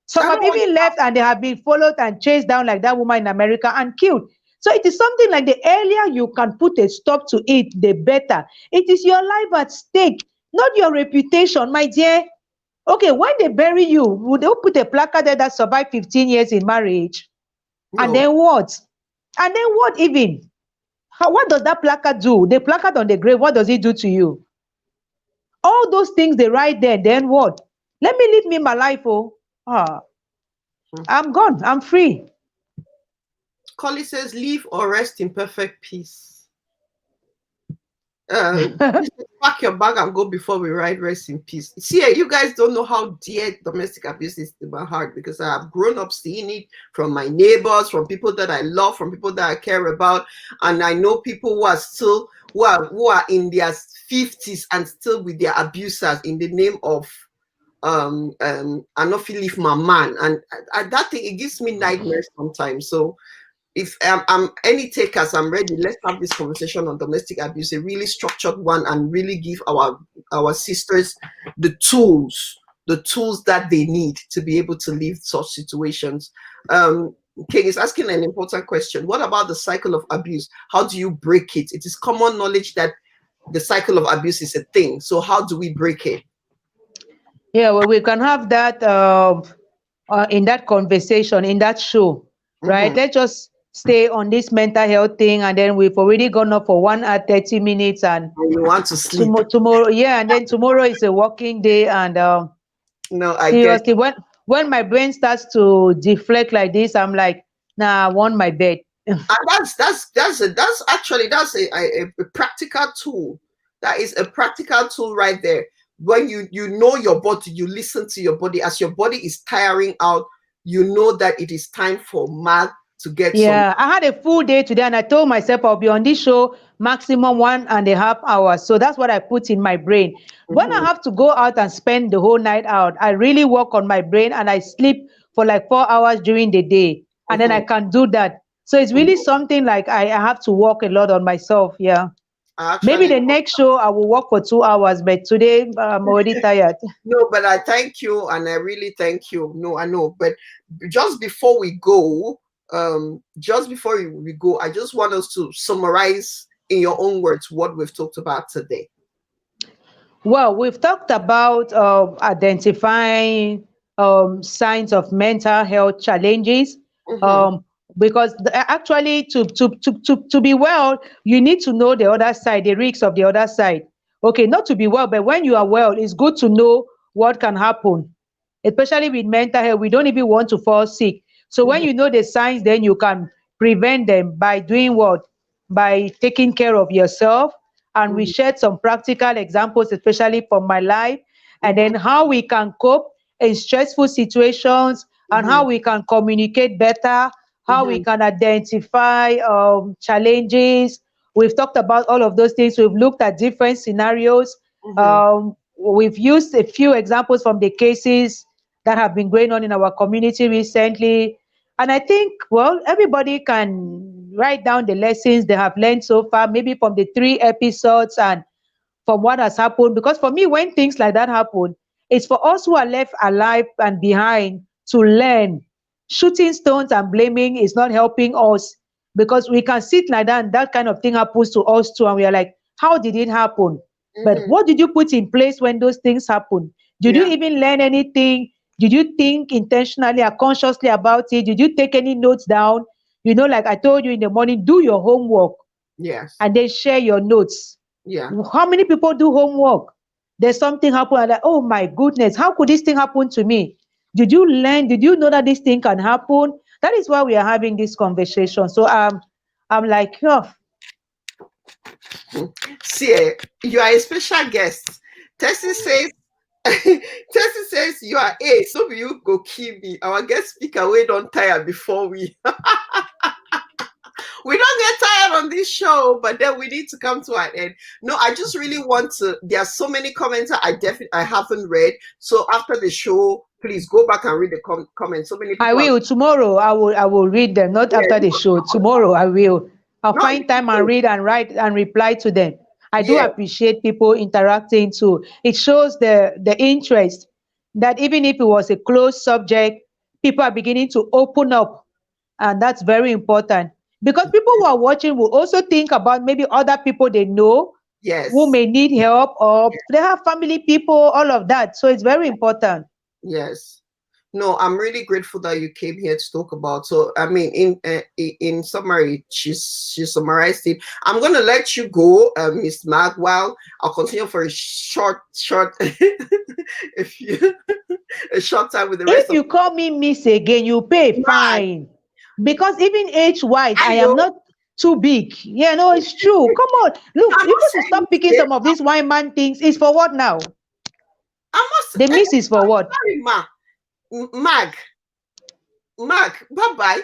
Some have even left and they have been followed and chased down, like that woman in America, and killed. So it is something like, the earlier you can put a stop to it, the better. It is your life at stake, not your reputation, my dear. Okay, when they bury you, would they put a placard there that survived 15 years in marriage? No. And then what? And then what even? What does that placard do? The placard on the grave, what does it do to you? All those things they write there, then what? Let me live my life, oh. I'm gone. I'm free. Collie says, live or rest in perfect peace. You should pack your bag and go before we ride. Rest in peace. See, you guys don't know how dear domestic abuse is to my heart, because I have grown up seeing it from my neighbors, from people that I love, from people that I care about, and I know people who are still who are in their 50s and still with their abusers in the name of I not feel leave my man, and that thing, it gives me nightmares sometimes. So if I'm any takers, I'm ready. Let's have this conversation on domestic abuse, a really structured one, and really give our sisters the tools that they need to be able to leave such situations. King is asking an important question. What about the cycle of abuse? How do you break it? It is common knowledge that the cycle of abuse is a thing. So how do we break it? Yeah, well, we can have that in that conversation, in that show, right? Let's just stay on this mental health thing, and then we've already gone up for 1 hour 30 minutes, and you want to sleep tomorrow, yeah, and then tomorrow is a working day, and no, I seriously, get when my brain starts to deflect like this, I'm like, nah, I want my bed. and that's actually a practical tool. That is a practical tool right there. When you know your body, you listen to your body. As your body is tiring out, you know that it is time for Mag to get some. Yeah, I had a full day today, and I told myself I'll be on this show maximum 1.5 hours. So that's what I put in my brain. When I have to go out and spend the whole night out, I really work on my brain, and I sleep for like 4 hours during the day, and then I can do that. So it's really something like I have to work a lot on myself. Yeah. Maybe the next show I will work for 2 hours, but today I'm already tired. No, but I thank you, and I really thank you. No, I know, but just before we go, I just want us to summarize in your own words what we've talked about today. Well, we've talked about identifying signs of mental health challenges. Because actually, to be well, you need to know the other side, the risks of the other side. Okay, not to be well, but when you are well, it's good to know what can happen. Especially with mental health, we don't even want to fall sick. So when you know the signs, then you can prevent them by doing what? By taking care of yourself. And we shared some practical examples, especially from my life, and then how we can cope in stressful situations, and how we can communicate better, how we can identify challenges. We've talked about all of those things. We've looked at different scenarios. We've used a few examples from the cases that have been going on in our community recently. And I think, well, everybody can write down the lessons they have learned so far, maybe from the 3 episodes and from what has happened. Because for me, when things like that happen, it's for us who are left alive and behind to learn. Shooting stones and blaming is not helping us, because we can sit like that and that kind of thing happens to us too. And we are like, how did it happen? But what did you put in place when those things happen? Did you even learn anything? Did you think intentionally or consciously about it? Did you take any notes down? You know, like I told you in the morning, do your homework. Yes. And then share your notes. Yeah. How many people do homework? There's something happen, and like, oh my goodness, how could this thing happen to me? Did you learn? Did you know that this thing can happen? That is why we are having this conversation. So I'm like, oh. See, you are a special guest. Tessie says, Tessie says you are A. So you go kill me. Our guest speaker, we don't tire before we. We don't get tired on this show, but then we need to come to an end. No, I just really want to. There are so many comments I haven't read. So after the show, please go back and read the comments. So many people. I will tomorrow. I will read them. Not after the show. Tomorrow I will. I'll find time and read and write and reply to them. I do appreciate people interacting too. It shows the interest that even if it was a closed subject, people are beginning to open up, and that's very important. Because people who are watching will also think about maybe other people they know who may need help, or they have family people, all of that. So it's very important. Yes. No, I'm really grateful that you came here to talk about. So, I mean, in summary, she summarized it. I'm going to let you go, Miss Magwell. I'll continue for a short, a short time with the rest. If you call me Miss again, you pay fine. Because even age-wise, I am not. too big. Yeah, no, it's true. Come on. Look, I'm you not people should saying stop picking it. some of these wine man things. It's for what now? I must. The miss is for what? Sorry, Mag. Bye bye.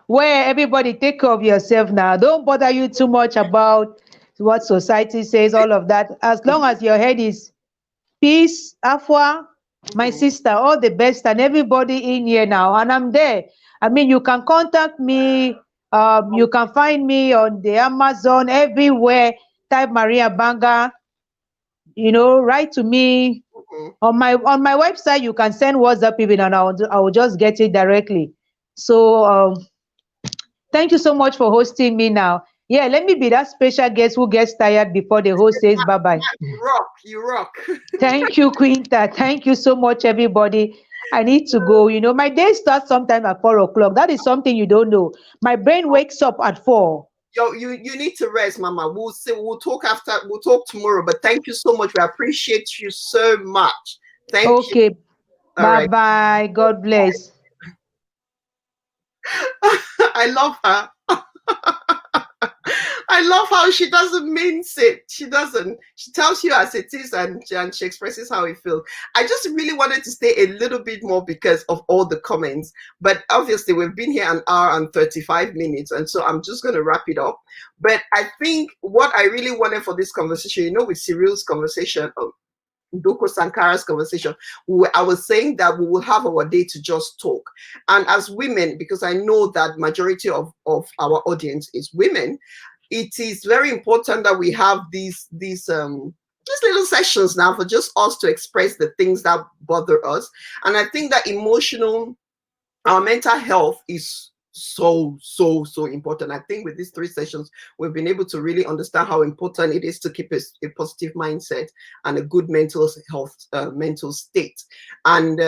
Where everybody take care of yourself now. Don't bother you too much about what society says, all of that. As long as your head is peace, Afua, my sister, all the best, and everybody in here now. And I'm there. I mean, you can contact me. You can find me on the Amazon everywhere. Type Marie Abanga. Write to me on my website. You can send WhatsApp even, and I will just get it directly. So thank you so much for hosting me now. Yeah, let me be that special guest who gets tired before the host says bye bye. You rock. Thank you, Quinta. Thank you so much, everybody. I need to go. My day starts sometime at 4 o'clock. That is something you don't know. My brain wakes up at 4. Yo, you need to rest, Mama. We'll talk after. We'll talk tomorrow. But thank you so much. We appreciate you so much. Thank you. Okay. All Bye right. bye. God bless. I love her. I love how she doesn't mince it. She doesn't. She tells you as it is, and she expresses how it feels. I just really wanted to stay a little bit more because of all the comments. But obviously, we've been here an hour and 35 minutes, and so I'm just going to wrap it up. But I think what I really wanted for this conversation, with Cyril's conversation, Doko Sankara's conversation, I was saying that we will have our day to just talk. And as women, because I know that majority of our audience is women, it is very important that we have these little sessions now for just us to express the things that bother us. And I think that our mental health is so important. I think with these 3 sessions, we've been able to really understand how important it is to keep a positive mindset and a good mental health, mental state. And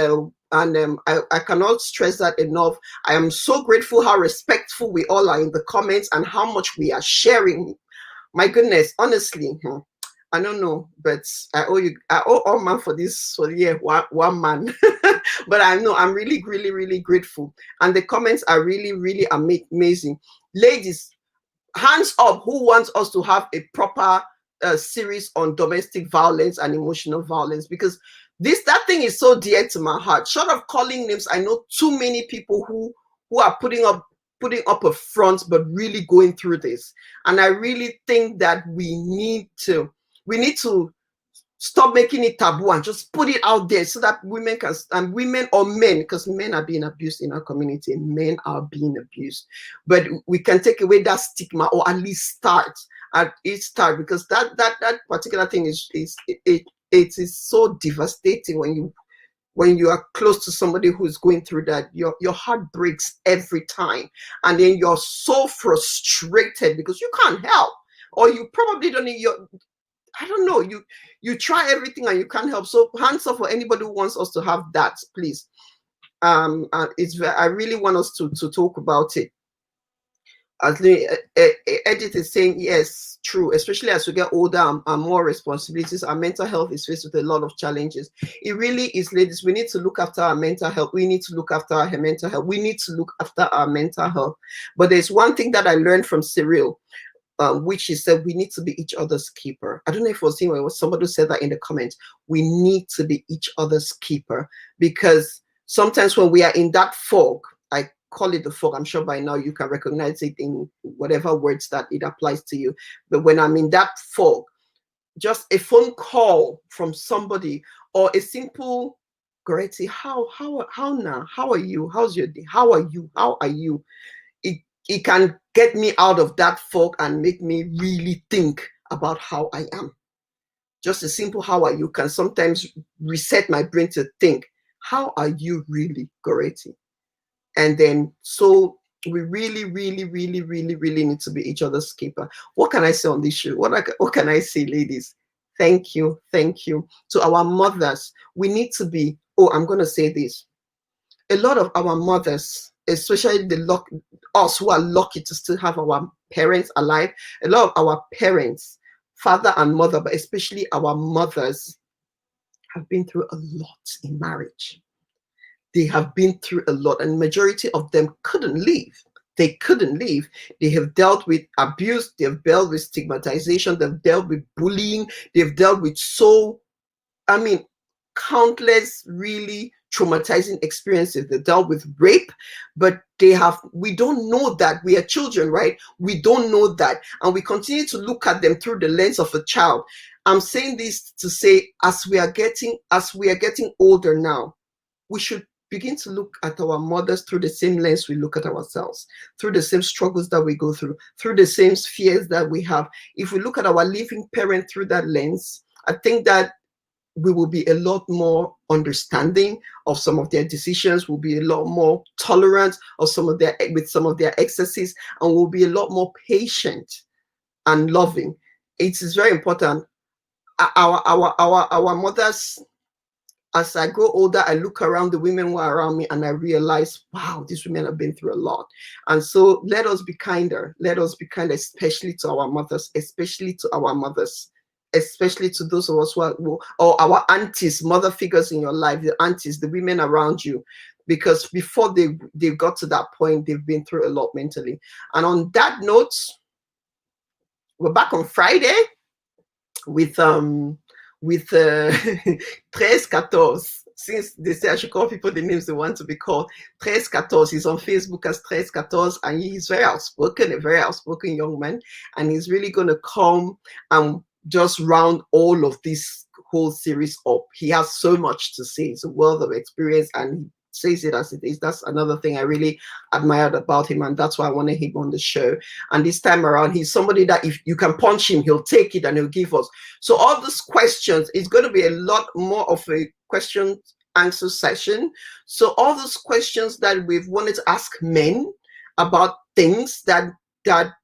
I cannot stress that enough. I am so grateful how respectful we all are in the comments and how much we are sharing. My goodness, honestly, I don't know, but I owe all man for this. So yeah, one man. But I know I'm really, really, really grateful. And the comments are really, really amazing. Ladies, hands up who wants us to have a proper series on domestic violence and emotional violence, because that thing is so dear to my heart. Short of calling names, I know too many people who are putting up a front but really going through this. And I really think that we need to stop making it taboo and just put it out there so that women or men, because men are being abused in our community. Men are being abused, but we can take away that stigma, or at least start because that particular thing it is so devastating when you are close to somebody who is going through that. Your heart breaks every time, and then you're so frustrated because you can't help, or you probably don't need I don't know, you try everything and you can't help. So hands up for anybody who wants us to have that, please. I really want us to talk about it. As Edith is saying, yes, true. Especially as we get older and more responsibilities, our mental health is faced with a lot of challenges. It really is, ladies. We need to look after our mental health. We need to look after our mental health. We need to look after our mental health. But there's one thing that I learned from Cyril, which is that we need to be each other's keeper. I don't know if it was him or it was somebody who said that in the comments. We need to be each other's keeper, because sometimes when we are in that fog, I call it the fog. I'm sure by now you can recognize it in whatever words that it applies to you. But when I'm in that fog, just a phone call from somebody or a simple Goretti, how now? How are you? How's your day? How are you? It can get me out of that fog and make me really think about how I am. Just a simple how are you can sometimes reset my brain to think, how are you really, Goretti? And then, so we really, really, really, really, really need to be each other's keeper. What can I say on this show? What can I say, ladies? Thank you. To our mothers, we need to be, I'm going to say this. A lot of our mothers, especially us who are lucky to still have our parents alive, a lot of our parents, father and mother, but especially our mothers, have been through a lot in marriage. they have been through a lot, and majority of them couldn't leave. They couldn't leave. They have dealt with abuse, they've dealt with stigmatization, they've dealt with bullying, they've dealt with countless really traumatizing experiences. They dealt with rape, but we don't know that. We are children, right? We don't know that. And we continue to look at them through the lens of a child. I'm saying this to say, as we are getting older now, we should begin to look at our mothers through the same lens we look at ourselves, through the same struggles that we go through the same fears that we have. If we look at our living parent through that lens, I think that we will be a lot more understanding of some of their decisions. We'll be a lot more tolerant of some of their excesses, and we'll be a lot more patient and loving. It is very important. Our mothers, as I grow older, I look around the women who are around me and I realize, wow, these women have been through a lot. And so let us be kinder. Let us be kind, especially to our mothers, especially to those of us or our aunties, mother figures in your life, the aunties, the women around you, because before they got to that point, they've been through a lot mentally. And on that note, we're back on Friday with 13-14, since they say I should call people the names they want to be called. 13-14, he's on Facebook as 13-14, and he's very outspoken, a very outspoken young man, and he's really going to come and just round all of this whole series up. He has so much to say. It's a wealth of experience, and he says it as it is. That's another thing I really admired about him, and that's why I wanted him on the show. And this time around, he's somebody that if you can punch him, he'll take it and he'll give us. So all these questions, it's going to be a lot more of a question answer session. So all those questions that we've wanted to ask men about things that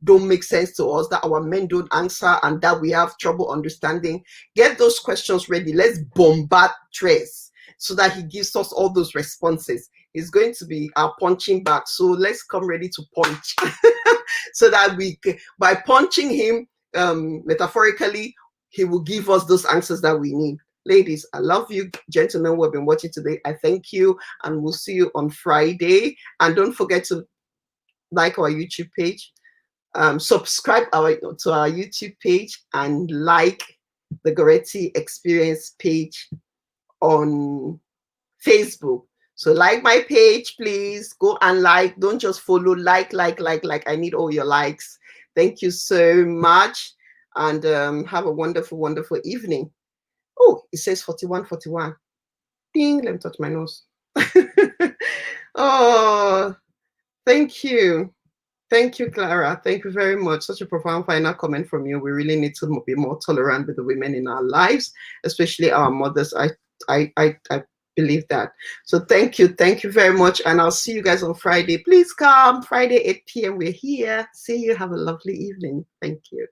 don't make sense to us, that our men don't answer, and that we have trouble understanding, get those questions ready. Let's bombard Trace so that he gives us all those responses. He's going to be our punching bag. So let's come ready to punch so that by punching him, metaphorically, he will give us those answers that we need. Ladies, I love you. Gentlemen who have been watching today, I thank you, and we'll see you on Friday. And don't forget to like our YouTube page, subscribe to our YouTube page, and like the Goretti Experience page on Facebook. So like my page, please go and like. Don't just follow, like. I need all your likes. Thank you so much, and have a wonderful, wonderful evening. Oh, it says 41. Ding, let me touch my nose. Oh, thank you. Thank you, Clara. Thank you very much. Such a profound final comment from you. We really need to be more tolerant with the women in our lives, especially our mothers. I believe that. So thank you very much, and I'll see you guys on Friday. Please come Friday 8 p.m. We're here. See you. Have a lovely evening. Thank you.